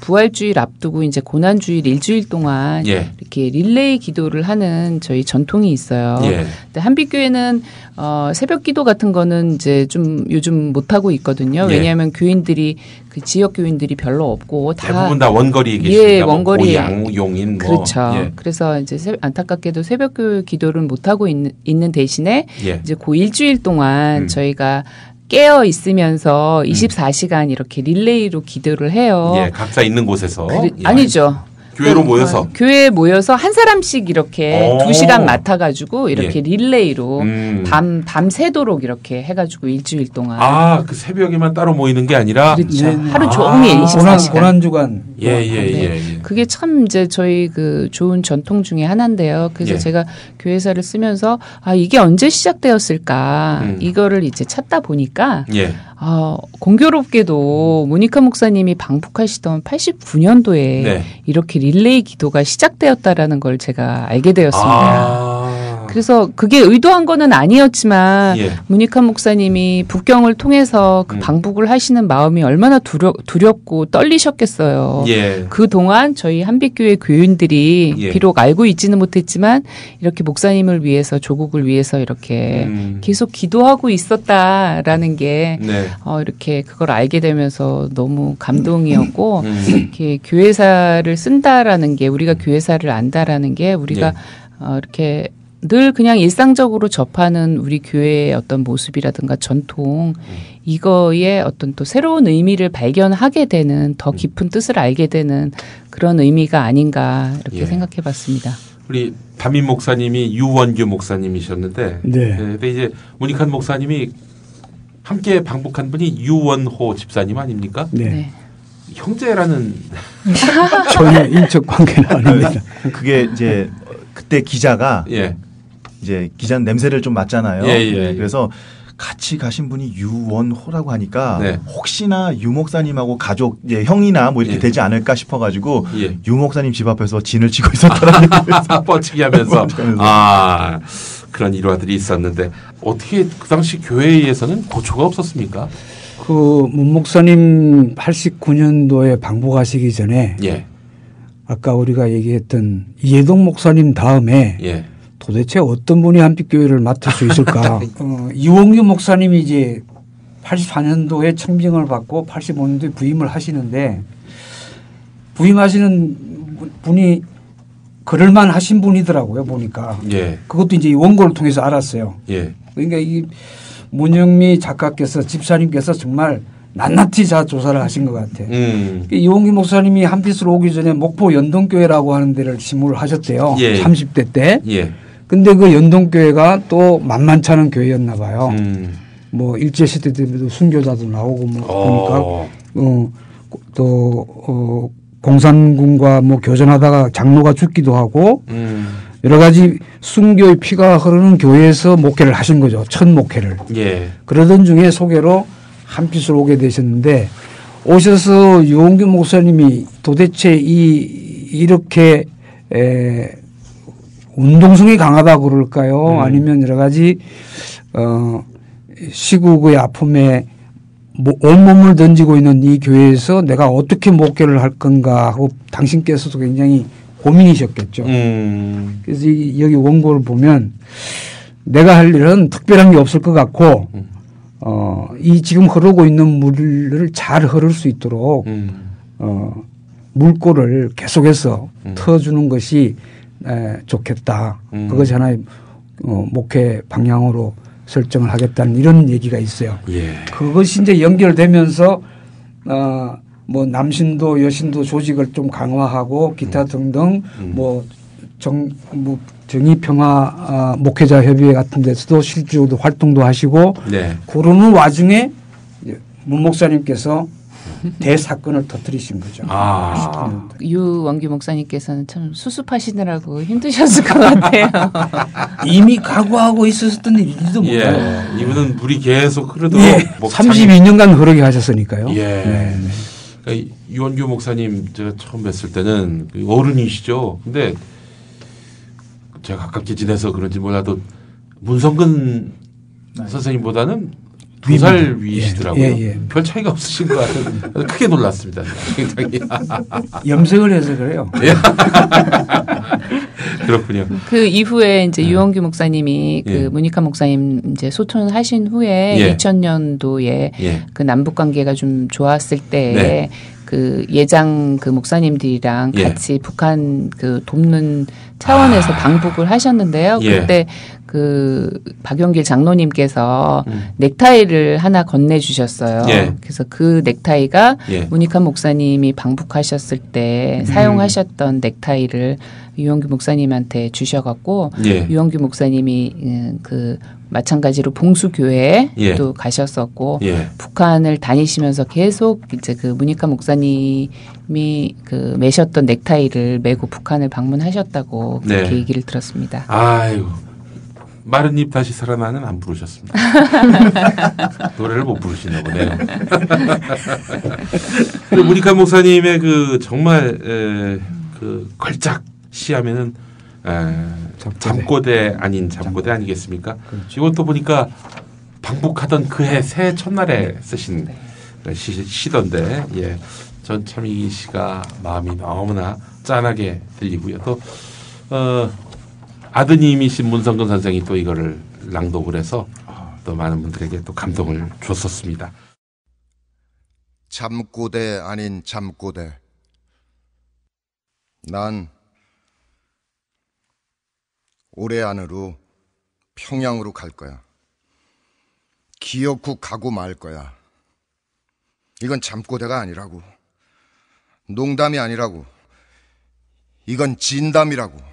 부활주일 앞두고 이제 고난주일 일주일 동안 이렇게 릴레이 기도를 하는 저희 전통이 있어요. 근데 한빛교회는 새벽 기도 같은 거는 이제 좀 요즘 못 하고 있거든요. 왜냐하면 교인들이 그 지역 교인들이 별로 없고 대부분 다 원거리에 계십니다. 원거리 고양, 용인 뭐. 그렇죠. 그래서 이제 안타깝게도 새벽 기도를 못 하고 있는 대신에 이제 그 일주일 동안 저희가 깨어 있으면서 24시간 이렇게 릴레이로 기도를 해요. 각자 있는 곳에서. 아니죠. 교회로 모여서. 교회에 모여서 한 사람씩 이렇게 2시간 맡아가지고 이렇게 릴레이로 밤새도록 이렇게 해가지고 일주일 동안. 그 새벽에만 따로 모이는 게 아니라. 그렇죠. 하루 종일 24시간. 고난주간. 그게 참 이제 저희 그 좋은 전통 중에 하나인데요. 그래서 제가 교회사를 쓰면서 이게 언제 시작되었을까 이거를 이제 찾다 보니까 공교롭게도 모니카 목사님이 방북하시던 89년도에 이렇게 릴레이 기도가 시작되었다라는 걸 제가 알게 되었습니다. 그래서 그게 의도한 거는 아니었지만 모니카 목사님이 북경을 통해서 그 방북을 하시는 마음이 얼마나 두렵고 떨리셨겠어요. 그 동안 저희 한빛교회 교인들이 비록 알고 있지는 못했지만 이렇게 목사님을 위해서 조국을 위해서 이렇게 계속 기도하고 있었다라는 게 이렇게 그걸 알게 되면서 너무 감동이었고 이렇게 교회사를 쓴다라는 게 우리가 교회사를 안다라는 게 우리가 이렇게 늘 그냥 일상적으로 접하는 우리 교회의 어떤 모습이라든가 전통 이거에 어떤 또 새로운 의미를 발견하게 되는 더 깊은 뜻을 알게 되는 그런 의미가 아닌가 이렇게 생각해 봤습니다. 우리 담임 목사님이 유원규 목사님이셨는데 근데 이제 모니카 목사님이 함께 방북한 분이 유원호 집사님 아닙니까? 형제라는 전혀 인적 관계는 아닙니다. 그게 이제 그때 기자가 이제 기자는 냄새를 좀 맡잖아요. 그래서 같이 가신 분이 유원호라고 하니까 혹시나 유 목사님하고 가족 형이나 뭐 이렇게 되지 않을까 싶어가지고 유 목사님 집 앞에서 진을 치고 있었다는 뻗치기 하면서 그런 일화들이 있었는데 어떻게 그 당시 교회에서는 고초가 없었습니까? 그 문 목사님 89년도에 방북하시기 전에 아까 우리가 얘기했던 이해동 목사님 다음에 도대체 어떤 분이 한빛교회를 맡을 수 있을까? 이원규 목사님이 이제 84년도에 청빙을 받고 85년도에 부임을 하시는데 부임하시는 분이 그럴만 하신 분이더라고요 보니까. 그것도 이제 원고를 통해서 알았어요. 그러니까 이 문영미 작가께서 집사님께서 정말 낱낱이 조사를 하신 것 같아요. 이원기 목사님이 한빛으로 오기 전에 목포 연동교회라고 하는 데를 시무를 하셨대요. 30대 때. 근데 그 연동교회가 또 만만치 않은 교회였나 봐요. 뭐 일제시대 때도 순교자도 나오고 뭐 보니까 또 공산군과 뭐 교전하다가 장로가 죽기도 하고 여러 가지 순교의 피가 흐르는 교회에서 목회를 하신 거죠. 첫 목회를. 그러던 중에 소개로 한빛으로 오게 되셨는데 오셔서 유원규 목사님이 도대체 이렇게 운동성이 강하다고 그럴까요? 아니면 여러 가지 시국의 아픔에 온몸을 던지고 있는 이 교회에서 내가 어떻게 목회를 할 건가 하고 당신께서도 굉장히 고민이셨겠죠. 그래서 여기 원고를 보면 내가 할 일은 특별한 게 없을 것 같고 이 지금 흐르고 있는 물을 잘 흐를 수 있도록 물꼬를 계속해서 터주는 것이 좋겠다. 그것이 하나의 목회 방향으로 설정을 하겠다는 이런 얘기가 있어요. 그것이 이제 연결되면서 뭐 남신도 여신도 조직을 좀 강화하고 기타 등등 뭐 정의평화 목회자 협의회 같은 데서도 실질적으로 활동도 하시고 네. 그러는 와중에 문 목사님께서 대사건을 터뜨리신 거죠. 유원규 목사님께서는 참 수습하시느라고 힘드셨을 것 같아요. 이미 각오하고 있었던 일도 몰라요. 이분은 물이 계속 흐르도록 32년간 흐르게 하셨으니까요. 그러니까 유원규 목사님 제가 처음 뵀을 때는 어른이시죠. 근데 제가 가깝게 지내서 그런지 몰라도 문성근 선생님보다는 2살 위이시더라고요. 별 차이가 없으신 것 같아요. 크게 놀랐습니다. 굉장히. 염색을 해서 그래요. 그렇군요. 그 이후에 이제 유원규 목사님이 그 문익환 목사님 이제 소천하신 후에 2000년도에 그 남북 관계가 좀 좋았을 때 그 예장 그 목사님들이랑 같이 북한 그 돕는 차원에서 방북을 하셨는데요. 그때 그 박용길 장로님께서 넥타이를 하나 건네주셨어요. 그래서 그 넥타이가 문익환 목사님이 방북하셨을 때 사용하셨던 넥타이를 유원규 목사님한테 주셔갖고 유원규 목사님이 그 마찬가지로 봉수교회에 또 가셨었고 북한을 다니시면서 계속 이제 그 문익환 목사님이 그 매셨던 넥타이를 메고 북한을 방문하셨다고 그렇게 얘기를 들었습니다. 아이고. 마른 잎 다시 살아나는 안 부르셨습니다. 노래를 못 부르시나 보네요. 문익환 목사님의 그 정말 그 걸작 시하면은 잠꼬대 아닌 잠꼬대 아니겠습니까? 이것도 보니까 방북하던 그해 새해 첫날에 쓰신 시던데, 전 참 이 시가 마음이 너무나 짠하게 들리고요. 또 아드님이신 문성근 선생이 또 이거를 낭독을 해서 또 많은 분들에게 또 감동을 줬었습니다. 잠꼬대 아닌 잠꼬대. 난 올해 안으로 평양으로 갈 거야. 기어코 가고 말 거야. 이건 잠꼬대가 아니라고. 농담이 아니라고. 이건 진담이라고.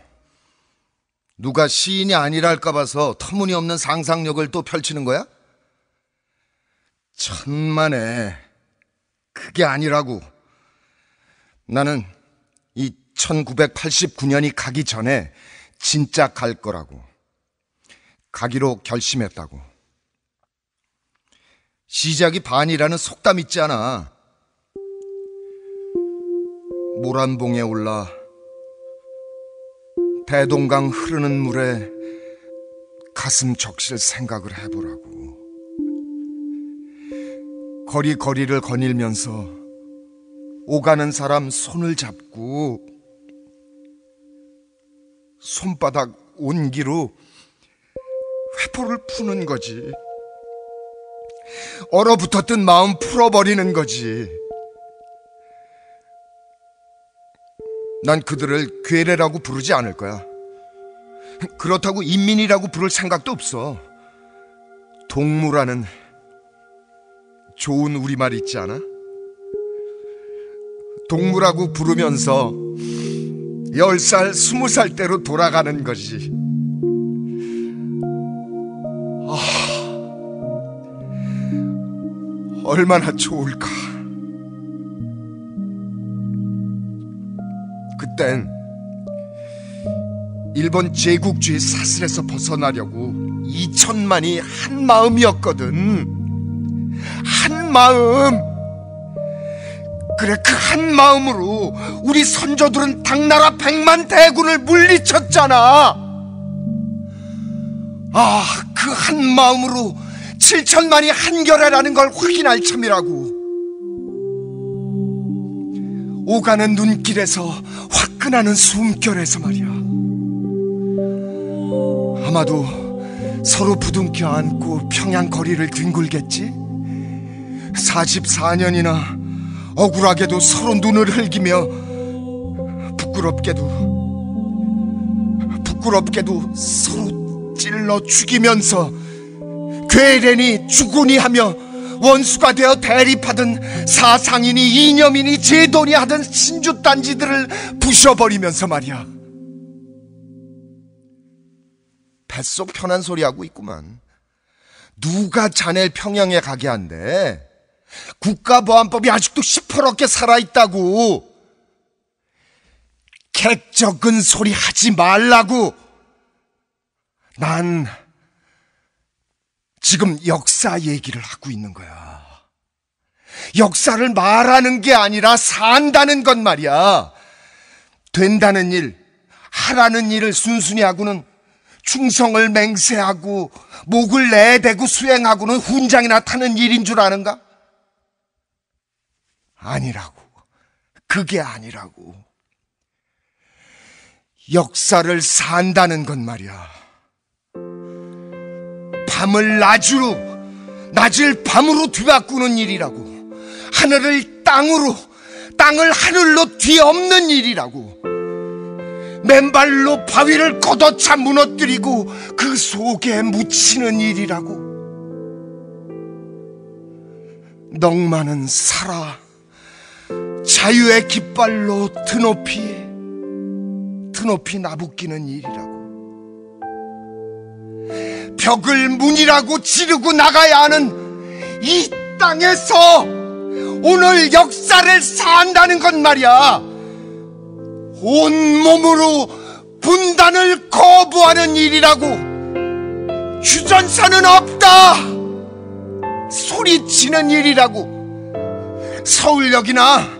누가 시인이 아니랄까 봐서 터무니없는 상상력을 또 펼치는 거야? 천만에 그게 아니라고. 나는 이 1989년이 가기 전에 진짜 갈 거라고. 가기로 결심했다고. 시작이 반이라는 속담 있지 않아. 모란봉에 올라 대동강 흐르는 물에 가슴 적실 생각을 해보라고. 거리거리를 거닐면서 오가는 사람 손을 잡고 손바닥 온기로 회포를 푸는 거지. 얼어붙었던 마음 풀어버리는 거지. 난 그들을 괴뢰라고 부르지 않을 거야. 그렇다고 인민이라고 부를 생각도 없어. 동무라는 좋은 우리말 있지 않아? 동무라고 부르면서 10살, 20살 때로 돌아가는 거지. 얼마나 좋을까. 그땐 일본 제국주의 사슬에서 벗어나려고 2천만이 한 마음이었거든. 한 마음. 그래, 그 한 마음으로 우리 선조들은 당나라 100만 대군을 물리쳤잖아. 그 한 마음으로 7천만이 한결애라는 걸 확인할 참이라고. 오가는 눈길에서 화끈하는 숨결에서 말이야. 아마도 서로 부둥켜 안고 평양 거리를 뒹굴겠지. 44년이나 억울하게도 서로 눈을 흘기며 부끄럽게도 서로 찔러 죽이면서 괴뢰니 주군이 하며 원수가 되어 대립하던 사상이니 이념이니 제도니 하던 신주단지들을 부셔버리면서 말이야. 뱃속 편한 소리 하고 있구만. 누가 자네를 평양에 가게 한대? 국가보안법이 아직도 시퍼렇게 살아있다고. 객적은 소리 하지 말라고. 난 지금 역사 얘기를 하고 있는 거야. 역사를 말하는 게 아니라 산다는 건 말이야. 된다는 일, 하라는 일을 순순히 하고는 충성을 맹세하고 목을 내대고 수행하고는 훈장이나 타는 일인 줄 아는가? 아니라고. 그게 아니라고. 역사를 산다는 건 말이야. 밤을 낮으로, 낮을 밤으로 뒤바꾸는 일이라고. 하늘을 땅으로, 땅을 하늘로 뒤엎는 일이라고. 맨발로 바위를 걷어차 무너뜨리고 그 속에 묻히는 일이라고. 넉마는 살아 자유의 깃발로 드높이 나부끼는 일이라고. 벽을 문이라고 지르고 나가야 하는 이 땅에서 오늘 역사를 산다는 건 말이야. 온몸으로 분단을 거부하는 일이라고. 휴전선은 없다 소리치는 일이라고. 서울역이나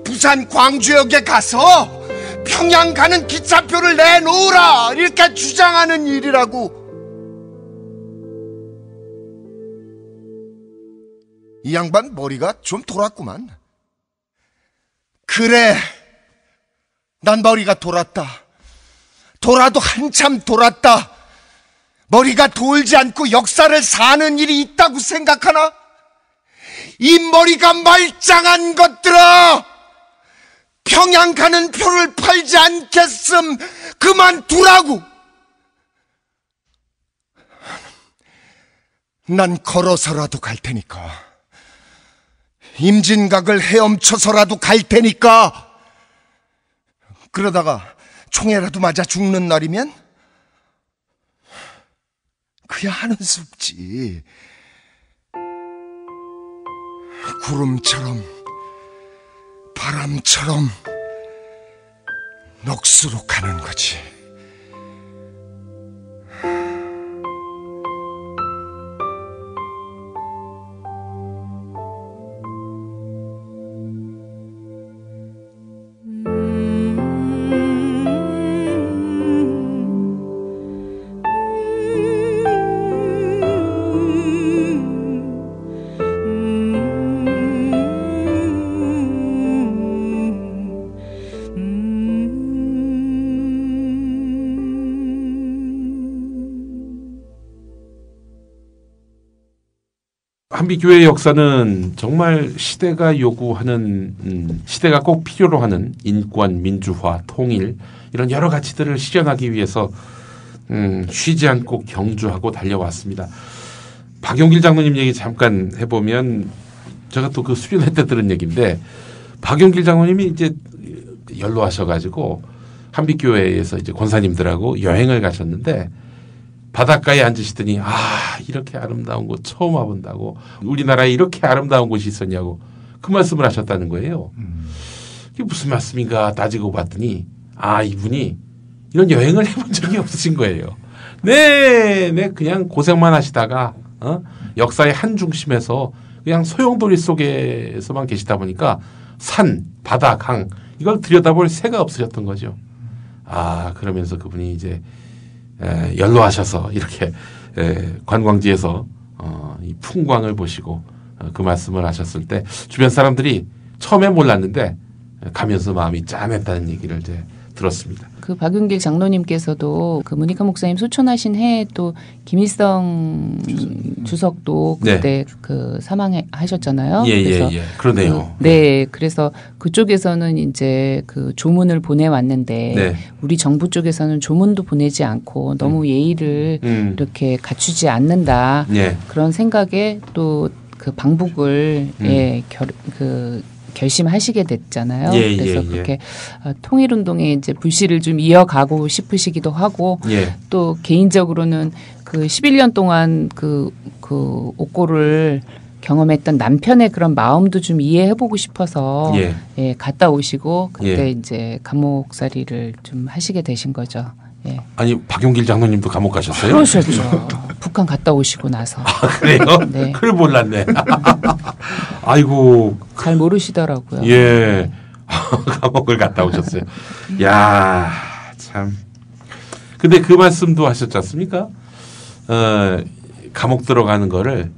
부산 광주역에 가서 평양 가는 기차표를 내놓으라 이렇게 주장하는 일이라고. 이 양반 머리가 좀 돌았구만. 그래, 난 머리가 돌았다. 돌아도 한참 돌았다. 머리가 돌지 않고 역사를 사는 일이 있다고 생각하나? 이 머리가 말짱한 것들아, 평양 가는 표를 팔지 않겠음 그만두라고. 난 걸어서라도 갈 테니까, 임진각을 헤엄쳐서라도 갈 테니까. 그러다가 총에라도 맞아 죽는 날이면 그야 하는 수 없지. 구름처럼 바람처럼 넋으로 가는 거지. 한빛교회의 역사는 정말 시대가 요구하는, 시대가 꼭 필요로 하는 인권, 민주화, 통일 이런 여러 가치들을 실현하기 위해서 쉬지 않고 경주하고 달려왔습니다. 박용길 장로님 얘기 잠깐 해보면, 제가 또 그 수련회 때 들은 얘기인데, 박용길 장로님이 이제 연로하셔가지고 한빛교회에서 이제 권사님들하고 여행을 가셨는데, 바닷가에 앉으시더니 이렇게 아름다운 곳 처음 와본다고, 우리나라에 이렇게 아름다운 곳이 있었냐고 그 말씀을 하셨다는 거예요. 이게 무슨 말씀인가 따지고 봤더니 이분이 이런 여행을 해본 적이 없으신 거예요. 네, 그냥 고생만 하시다가 역사의 한 중심에서 그냥 소용돌이 속에서만 계시다 보니까 산, 바다, 강 이걸 들여다볼 새가 없으셨던 거죠. 그러면서 그분이 이제 연로하셔서 이렇게 관광지에서 이 풍광을 보시고 그 말씀을 하셨을 때 주변 사람들이 처음에 몰랐는데 가면서 마음이 짠했다는 얘기를 이제 들었습니다. 그 박윤길 장로님께서도 그 문익환 목사님 소천하신 해에 또 김일성 주석도 그때 네. 그 사망하셨잖아요. 그래서 그러네요. 그래서 그쪽에서는 이제 그 조문을 보내왔는데 우리 정부 쪽에서는 조문도 보내지 않고 너무 예의를 이렇게 갖추지 않는다. 그런 생각에 또 그 방북을 결심하시게 됐잖아요. 예, 그래서 예, 그렇게 통일운동에 이제 불씨를 좀 이어가고 싶으시기도 하고 예. 또 개인적으로는 그 11년 동안 그 옥고를 경험했던 남편의 그런 마음도 좀 이해해보고 싶어서 예. 예, 갔다 오시고 그때 예. 이제 감옥살이를 좀 하시게 되신 거죠. 예. 아니 박용길 장로님도 감옥 가셨어요? 그러셨죠. 북한 갔다 오시고 나서. 그래요? 네. 그걸 몰랐네. 아이고. 잘 모르시더라고요. 예. 감옥을 갔다 오셨어요. 야, 참. 근데 그 말씀도 하셨지 않습니까? 감옥 들어가는 거를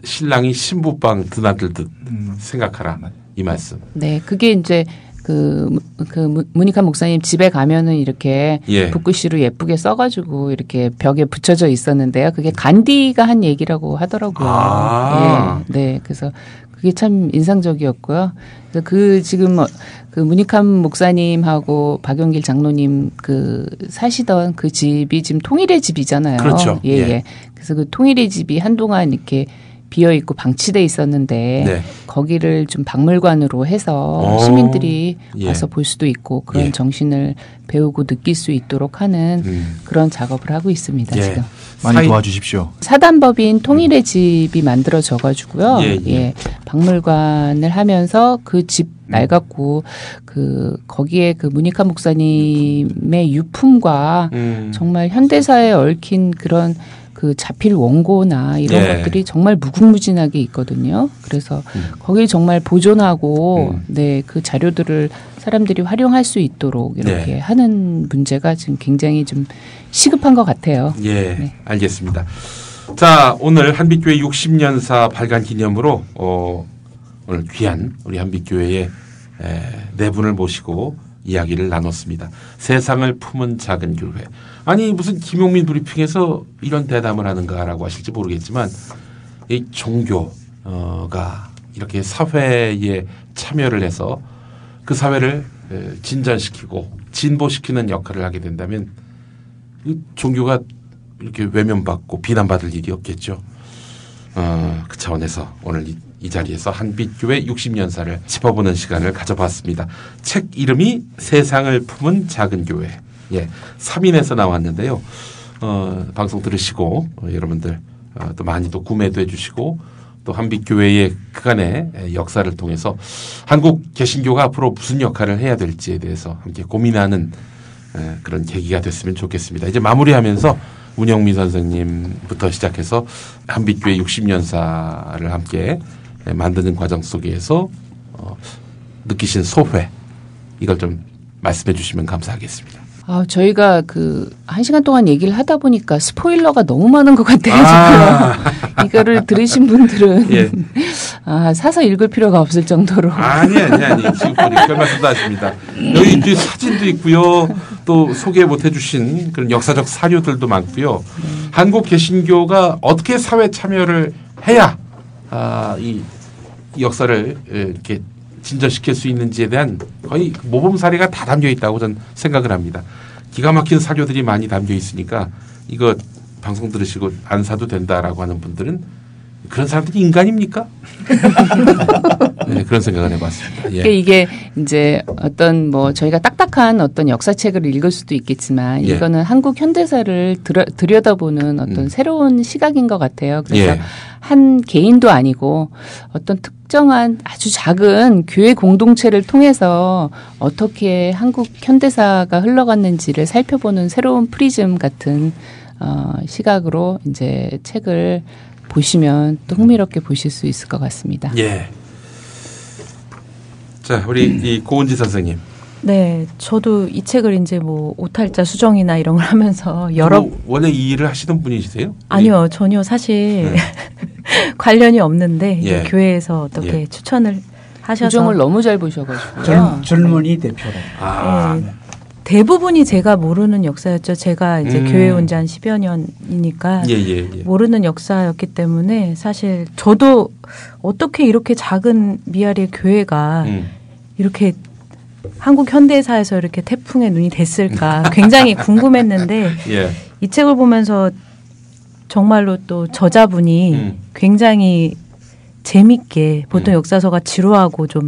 신랑이 신부방 드나들듯 생각하라. 이 말씀. 네, 그게 이제 문익환 목사님 집에 가면은 이렇게 예. 붓글씨로 예쁘게 써가지고 이렇게 벽에 붙여져 있었는데요. 그게 간디가 한 얘기라고 하더라고요. 아. 예, 네, 그래서 그게 참 인상적이었고요. 그래서 지금 문익환 목사님하고 박용길 장로님 사시던 그 집이 지금 통일의 집이잖아요. 그렇죠. 예, 예. 그래서 그 통일의 집이 한동안 이렇게 비어 있고 방치돼 있었는데 네. 거기를 좀 박물관으로 해서 시민들이 와서 볼 수도 있고 그런 정신을 배우고 느낄 수 있도록 하는 그런 작업을 하고 있습니다. 지금 많이 도와주십시오. 사단법인 통일의 집이 만들어져 가지고요. 예, 박물관을 하면서 그 집 낡았고 거기에 문익환 목사님의 유품과 정말 현대사에 얽힌 그런 자필 원고나 이런 것들이 정말 무궁무진하게 있거든요. 그래서 거기를 정말 보존하고 그 자료들을 사람들이 활용할 수 있도록 이렇게 하는 문제가 지금 굉장히 좀 시급한 것 같아요. 예, 네. 알겠습니다. 자, 오늘 한빛교회 60년사 발간 기념으로 오늘 귀한 우리 한빛교회의 네 분을 모시고 이야기를 나눴습니다. 세상을 품은 작은 교회. 아니 무슨 김용민 브리핑에서 이런 대담을 하는가라고 하실지 모르겠지만 이 종교가 이렇게 사회에 참여를 해서 그 사회를 진전시키고 진보시키는 역할을 하게 된다면 이 종교가 이렇게 외면받고 비난받을 일이 없겠죠. 그 차원에서 오늘 이 자리에서 한빛교회 60년사를 짚어보는 시간을 가져봤습니다. 책 이름이 세상을 품은 작은 교회. 예, 3인에서 나왔는데요. 방송 들으시고 여러분들 또 많이 또 구매도 해주시고 또 한빛교회의 그간의 역사를 통해서 한국 개신교가 앞으로 무슨 역할을 해야 될지에 대해서 함께 고민하는 그런 계기가 됐으면 좋겠습니다. 이제 마무리하면서 문영미 선생님부터 시작해서 한빛교회 60년사를 함께 만드는 과정 속에서 느끼신 소회 이걸 좀 말씀해 주시면 감사하겠습니다. 저희가 1시간 동안 얘기를 하다 보니까 스포일러가 너무 많은 것 같아요. 이거를 들으신 분들은 예. 사서 읽을 필요가 없을 정도로. 아니. 지금 별 말씀도 하십니다. 여기 사진도 있고요. 또 소개 못 해주신 그런 역사적 사료들도 많고요. 한국 개신교가 어떻게 사회 참여를 해야 이 역사를 이렇게 진전시킬 수 있는지에 대한 거의 모범 사례가 다 담겨 있다고 저는 생각을 합니다. 기가 막힌 사료들이 많이 담겨 있으니까 이거 방송 들으시고 안 사도 된다라고 하는 분들은 그런 사람들이 인간입니까? 네, 그런 생각을 해봤습니다. 예. 그러니까 이게 이제 어떤 저희가 딱딱한 어떤 역사책을 읽을 수도 있겠지만 이거는 한국 현대사를 들여다보는 어떤 새로운 시각인 것 같아요. 그래서 한 개인도 아니고 어떤 특정한 아주 작은 교회 공동체를 통해서 어떻게 한국 현대사가 흘러갔는지를 살펴보는 새로운 프리즘 같은 시각으로 이제 책을 보시면 또 흥미롭게 보실 수 있을 것 같습니다. 예. 자, 우리 이 고은지 선생님. 네, 저도 이 책을 이제 오탈자 수정이나 이런 걸 하면서 원래 이 일을 하시던 분이시세요? 아니요, 전혀 사실 관련이 없는데 예. 교회에서 어떻게 추천을 하셔서 규정을 너무 잘 보셔가지고요. 젊은이 대표로. 네, 대부분이 제가 모르는 역사였죠. 제가 이제 교회 온 지 한 10여 년이니까 모르는 역사였기 때문에 사실 저도 어떻게 이렇게 작은 미아리의 교회가 이렇게 한국 현대사에서 이렇게 태풍의 눈이 됐을까 굉장히 궁금했는데 이 책을 보면서 정말로 또 저자분이 굉장히 재밌게 보통 역사서가 지루하고 좀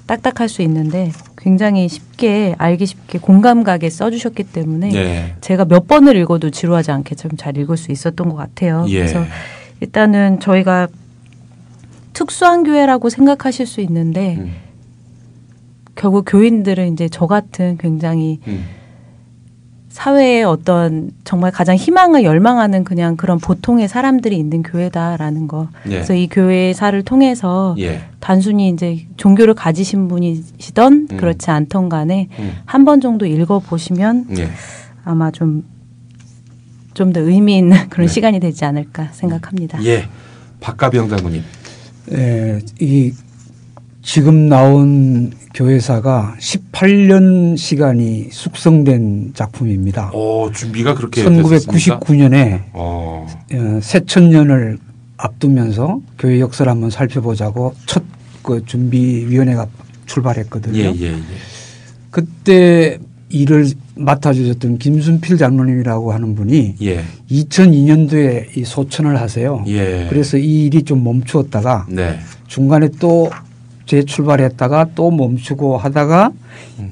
딱딱할 수 있는데 굉장히 쉽게 알기 쉽게 공감 가게 써주셨기 때문에 제가 몇 번을 읽어도 지루하지 않게 좀 잘 읽을 수 있었던 것 같아요. 그래서 일단은 저희가 특수한 교회라고 생각하실 수 있는데 결국 교인들은 이제 저 같은 굉장히 사회의 어떤 정말 가장 희망을 열망하는 그냥 그런 보통의 사람들이 있는 교회다라는 거. 그래서 이 교회사를 통해서 단순히 이제 종교를 가지신 분이시던 그렇지 않던 간에 한 번 정도 읽어보시면 아마 좀 더 의미 있는 그런 시간이 되지 않을까 생각합니다. 박가병 장모님. 이 지금 나온 교회사가 18년 시간이 숙성된 작품입니다. 준비가 그렇게 1999년에 새천년을 앞두면서 교회 역사를 한번 살펴보자고 첫 그 준비위원회가 출발했거든요. 그때 일을 맡아주셨던 김순필 장로님이라고 하는 분이 2002년도에 이 소천을 하세요. 그래서 이 일이 좀 멈추었다가 중간에 또 재출발했다가 또 멈추고 하다가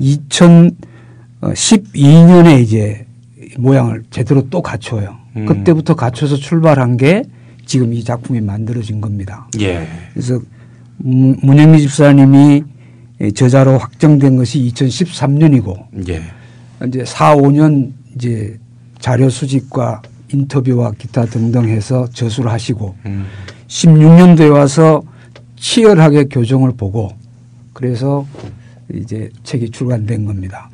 2012년에 이제 모양을 제대로 또 갖춰요. 그때부터 갖춰서 출발한 게 지금 이 작품이 만들어진 겁니다. 그래서 문영미 집사님이 저자로 확정된 것이 2013년이고 이제 4, 5년 이제 자료 수집과 인터뷰와 기타 등등 해서 저술을 하시고 16년도에 와서 치열하게 교정을 보고 그래서 이제 책이 출간된 겁니다.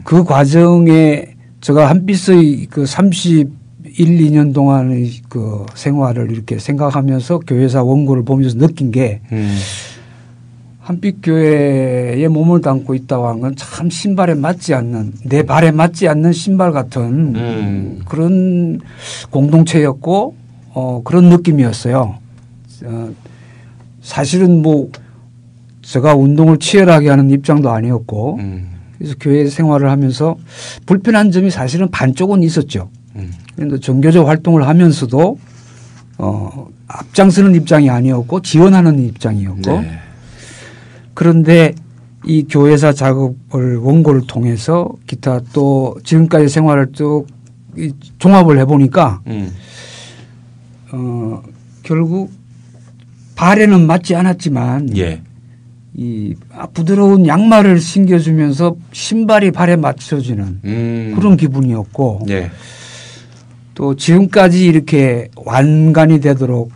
그 과정에 제가 한빛의 그 31, 2년 동안의 그 생활을 이렇게 생각하면서 교회사 원고를 보면서 느낀 게 한빛교회에 몸을 담고 있다고 하는 건 참 신발에 맞지 않는 내 발에 맞지 않는 신발 같은 그런 공동체였고 그런 느낌이었어요. 사실은 뭐 제가 운동을 치열하게 하는 입장도 아니었고 그래서 교회 생활을 하면서 불편한 점이 사실은 반쪽은 있었죠. 그런데 종교적 활동을 하면서도 앞장서는 입장이 아니었고 지원하는 입장이었고 그런데 이 교회사 작업을 원고를 통해서 기타 또 지금까지 생활을 쭉 종합을 해보니까 결국 발에는 맞지 않았지만 이 부드러운 양말을 신겨주면서 신발이 발에 맞춰지는 그런 기분이었고 또 지금까지 이렇게 완간이 되도록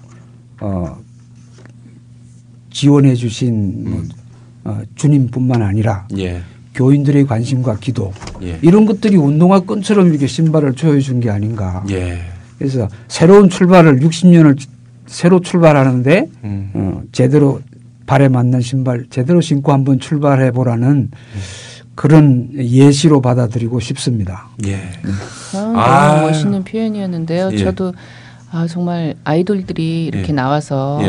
지원해 주신 주님뿐만 아니라 교인들의 관심과 기도 이런 것들이 운동화 끈처럼 이렇게 신발을 조여준 게 아닌가. 그래서 새로운 출발을 60년을 새로 출발하는데 제대로 발에 맞는 신발 제대로 신고 한번 출발해 보라는 그런 예시로 받아들이고 싶습니다. 너무 멋있는 표현이었는데요. 저도 정말 아이돌들이 이렇게 나와서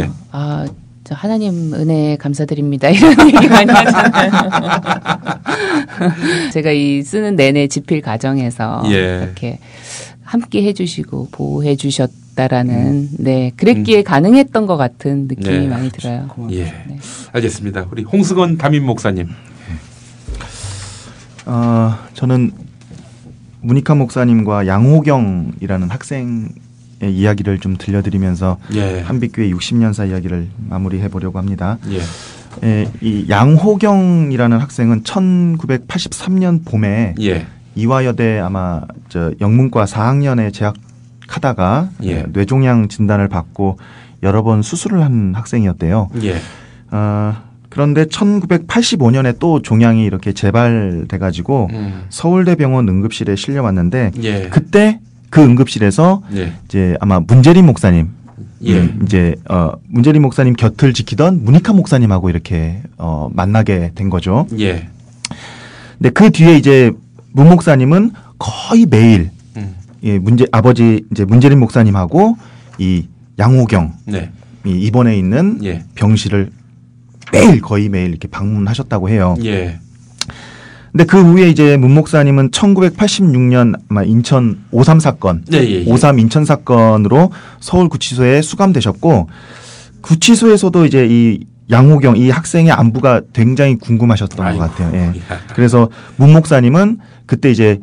저 하나님 은혜 감사드립니다 이런 얘기 많이 하잖아요. 제가 이 쓰는 내내 집필 과정에서 이렇게 함께 해주시고 보호해 주셨다라는 그랬기에 가능했던 것 같은 느낌이 많이 들어요. 알겠습니다. 우리 홍승원 담임 목사님. 저는 문익환 목사님과 양호경이라는 학생의 이야기를 좀 들려드리면서 한빛교회 60년사 이야기를 마무리해 보려고 합니다. 이 양호경이라는 학생은 1983년 봄에 이화여대 아마 영문과 4학년에 재학하다가 뇌종양 진단을 받고 여러 번 수술을 한 학생이었대요. 그런데 1985년에 또 종양이 이렇게 재발돼가지고 서울대병원 응급실에 실려왔는데 그때 그 응급실에서 이제 아마 문재림 목사님 이제 문재림 목사님 곁을 지키던 문익환 목사님하고 이렇게 만나게 된 거죠. 근데 그 뒤에 이제 문 목사님은 거의 매일 아버지 이제 문재림 목사님하고 이 양호경 이 입원해 있는 병실을 거의 매일 이렇게 방문하셨다고 해요. 근데 그 후에 이제 문 목사님은 1986년 아마 인천 5.3 사건, 5.3 인천 사건으로 서울구치소에 수감되셨고 구치소에서도 이제 이 양호경 이 학생의 안부가 굉장히 궁금하셨던 것 같아요. 예. 그래서 문 목사님은 그때 이제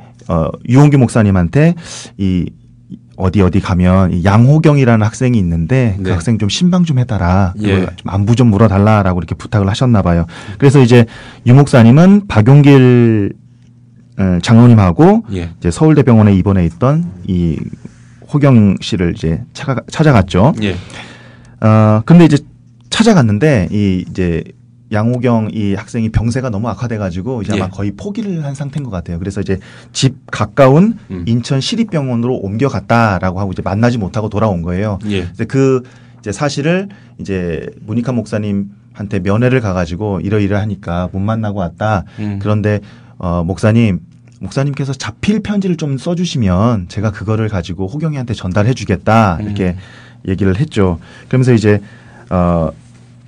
유홍규 목사님한테 이 어디 가면 이 양호경이라는 학생이 있는데 그 학생 좀 신방 좀 해달라. 좀 안부 좀 물어달라라고 이렇게 부탁을 하셨나 봐요. 그래서 이제 유 목사님은 박용길 장로님하고 이제 서울대병원에 입원해 있던 이 호경 씨를 이제 찾아갔죠. 근데 이제 찾아갔는데 이제 양호경 이 학생이 병세가 너무 악화돼가지고 이제 아마 거의 포기를 한 상태인 것 같아요. 그래서 이제 집 가까운 인천 시립병원으로 옮겨갔다라고 하고 이제 만나지 못하고 돌아온 거예요. 근데 그 이제 사실을 이제 문익환 목사님한테 면회를 가가지고 이러이러하니까 못 만나고 왔다. 그런데 목사님께서 자필 편지를 좀 써주시면 제가 그거를 가지고 호경이한테 전달해 주겠다 이렇게 얘기를 했죠. 그러면서 이제 7월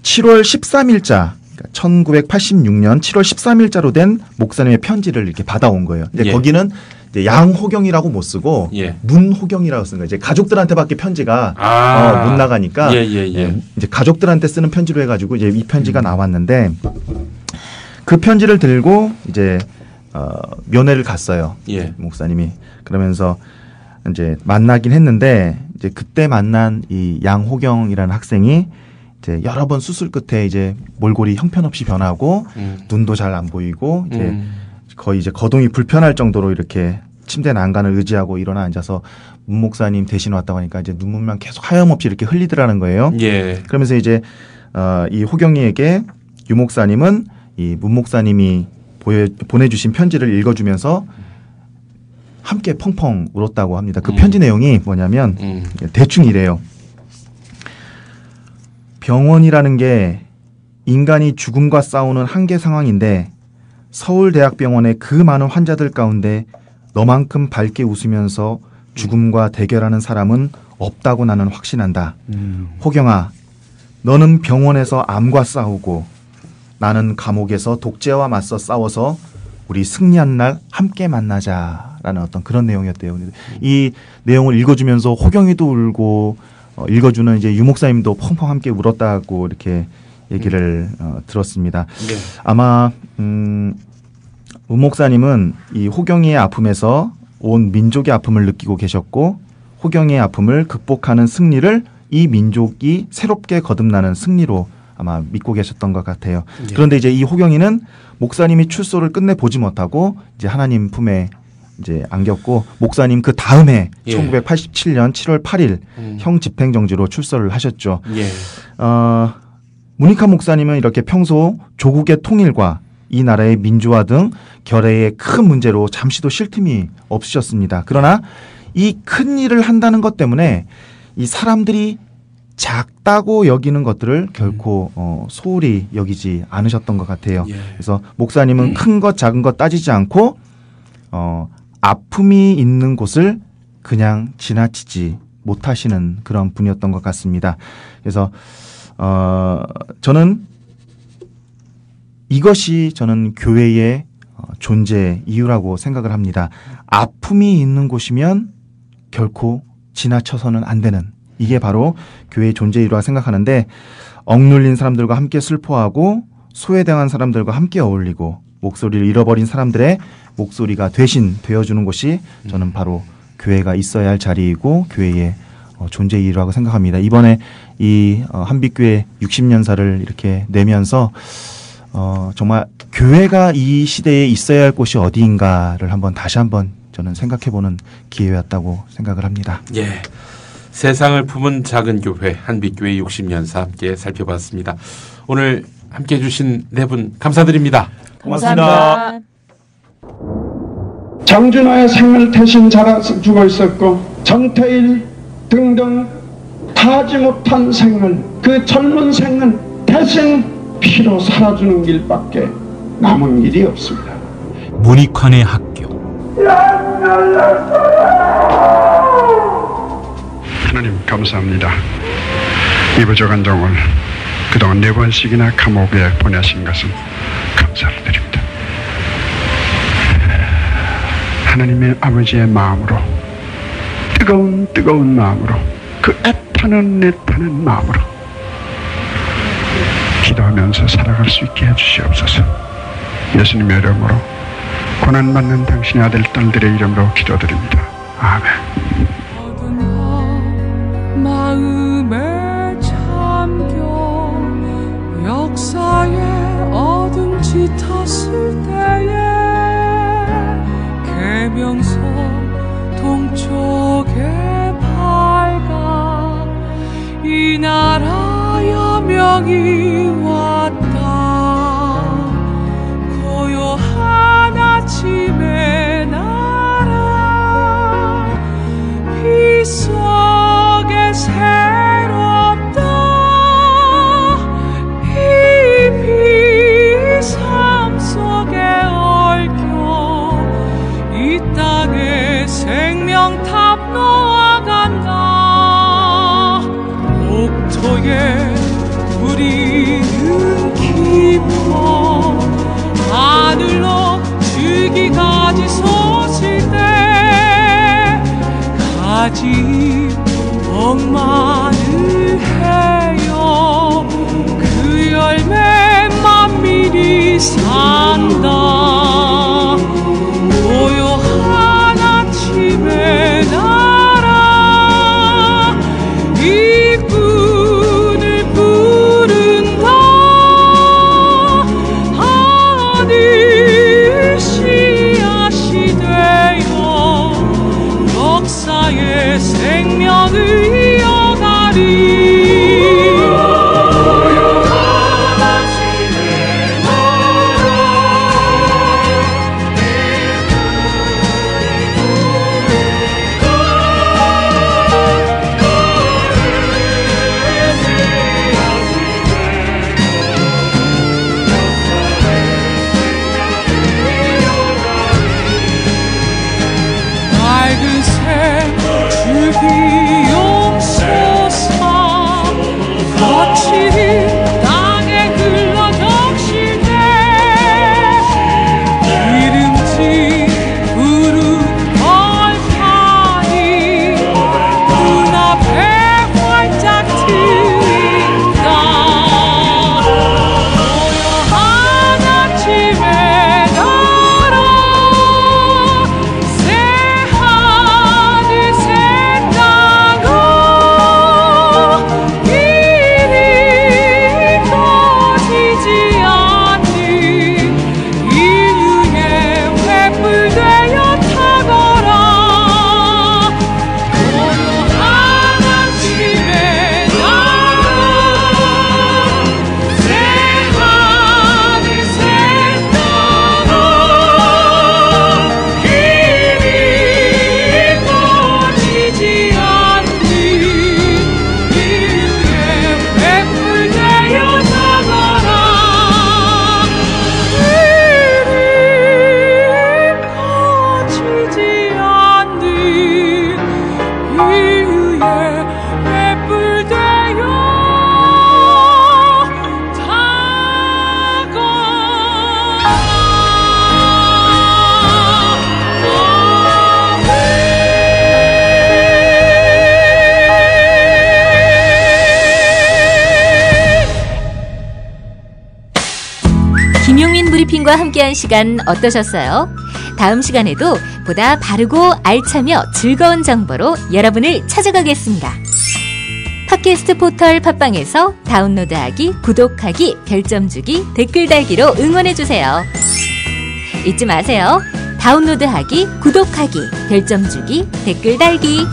13일자 1986년 7월 13일자로 된 목사님의 편지를 이렇게 받아온 거예요. 근데 거기는 이제 양호경이라고 못 쓰고 문호경이라고 쓴 거예요. 이제 가족들한테밖에 편지가 못 나가니까 이제 가족들한테 쓰는 편지로 해가지고 이제 이 편지가 나왔는데 그 편지를 들고 이제 면회를 갔어요. 목사님이. 그러면서 이제 만나긴 했는데 이제 그때 만난 이 양호경이라는 학생이 이제 여러 번 수술 끝에 이제 몰골이 형편없이 변하고 눈도 잘 안 보이고 이제 거의 이제 거동이 불편할 정도로 이렇게 침대 난간을 의지하고 일어나 앉아서 문 목사님 대신 왔다고 하니까 이제 눈물만 계속 하염없이 이렇게 흘리더라는 거예요. 그러면서 이제 이 호경이에게 유 목사님은 이 문 목사님이 보내주신 편지를 읽어주면서 함께 펑펑 울었다고 합니다. 그 편지 내용이 뭐냐면 대충 이래요. 병원이라는 게 인간이 죽음과 싸우는 한계 상황인데 서울대학병원의 그 많은 환자들 가운데 너만큼 밝게 웃으면서 죽음과 대결하는 사람은 없다고 나는 확신한다. 호경아, 너는 병원에서 암과 싸우고 나는 감옥에서 독재와 맞서 싸워서 우리 승리한 날 함께 만나자라는 어떤 그런 내용이었대요. 이 내용을 읽어주면서 호경이도 울고 읽어주는 이제 유 목사님도 펑펑 함께 울었다고 이렇게 얘기를 들었습니다. 아마 문 목사님은 이 호경이의 아픔에서 온 민족의 아픔을 느끼고 계셨고 호경이의 아픔을 극복하는 승리를 이 민족이 새롭게 거듭나는 승리로 아마 믿고 계셨던 것 같아요. 그런데 이제 이 호경이는 목사님이 출소를 끝내 보지 못하고 이제 하나님 품에 이제 안겼고 목사님 그 다음에 1987년 7월 8일 형 집행정지로 출소를 하셨죠. 문익환 목사님은 이렇게 평소 조국의 통일과 이 나라의 민주화 등 결의의 큰 문제로 잠시도 쉴 틈이 없으셨습니다. 그러나 이 큰 일을 한다는 것 때문에 이 사람들이 작다고 여기는 것들을 결코 소홀히 여기지 않으셨던 것 같아요. 그래서 목사님은 큰 것 작은 것 따지지 않고 아픔이 있는 곳을 그냥 지나치지 못하시는 그런 분이었던 것 같습니다. 그래서 저는 이것이 저는 교회의 존재 이유라고 생각을 합니다. 아픔이 있는 곳이면 결코 지나쳐서는 안 되는 이게 바로 교회의 존재 이유라고 생각하는데 억눌린 사람들과 함께 슬퍼하고 소외당한 사람들과 함께 어울리고 목소리를 잃어버린 사람들의 목소리가 대신 되어주는 곳이 저는 바로 교회가 있어야 할 자리이고 교회의 존재 이유라고 생각합니다. 이번에 이 한빛교회 60년사를 이렇게 내면서 정말 교회가 이 시대에 있어야 할 곳이 어디인가를 다시 한번 저는 생각해보는 기회였다고 생각을 합니다. 예. 세상을 품은 작은 교회 한빛교회 60년사 함께 살펴봤습니다. 오늘 함께해 주신 네 분 감사드립니다. 고맙습니다. 장준하의 생을 대신 자라서 죽어 있었고 전태일 등등 타지 못한 생을 그 젊은 생을 대신 피로 살아주는 길밖에 남은 길이 없습니다. 문익환의 학교. 하나님 감사합니다. 이 부족한 종을 그동안 4번씩이나 감옥에 보내신 것은 감사를 드립니다. 하나님의 아버지의 마음으로 뜨거운 마음으로 그 애타는 마음으로 기도하면서 살아갈 수 있게 해주시옵소서. 예수님의 이름으로 고난받는 당신의 아들 딸들의 이름으로 기도드립니다. 아멘. 마음에 잠겨 역사에 어둠 짙었을 때에 계명서 동쪽에 밝아 이 나라 여명이 왔다. 고요한 아침의 나라 빛 속에 새롭다. 이 빛 삶 속에 얽혀 이 땅에 생명탑 놓아간다. 옥토에 우리는 깊어 하늘로 줄기가지 솟을 때 가지 억만을 해요. 그 열매 만민이 산다. 고요한 아침의 나라 이 꿈을 부른다. 하늘 씨앗이 되어 역사의 생명을 이어가리. 맑은색 줄기 용솟아 거칠이 땅에 흘러 적실 때 기름진 푸른 벌판이 눈앞에 활짝 트인다. 고요한 아침의 나라 김용민 브리핑과 함께한 시간 어떠셨어요? 다음 시간에도 보다 바르고 알차며 즐거운 정보로 여러분을 찾아가겠습니다. 팟캐스트 포털 팟빵에서 다운로드하기, 구독하기, 별점 주기, 댓글 달기로 응원해주세요. 잊지 마세요. 다운로드하기, 구독하기, 별점 주기, 댓글 달기.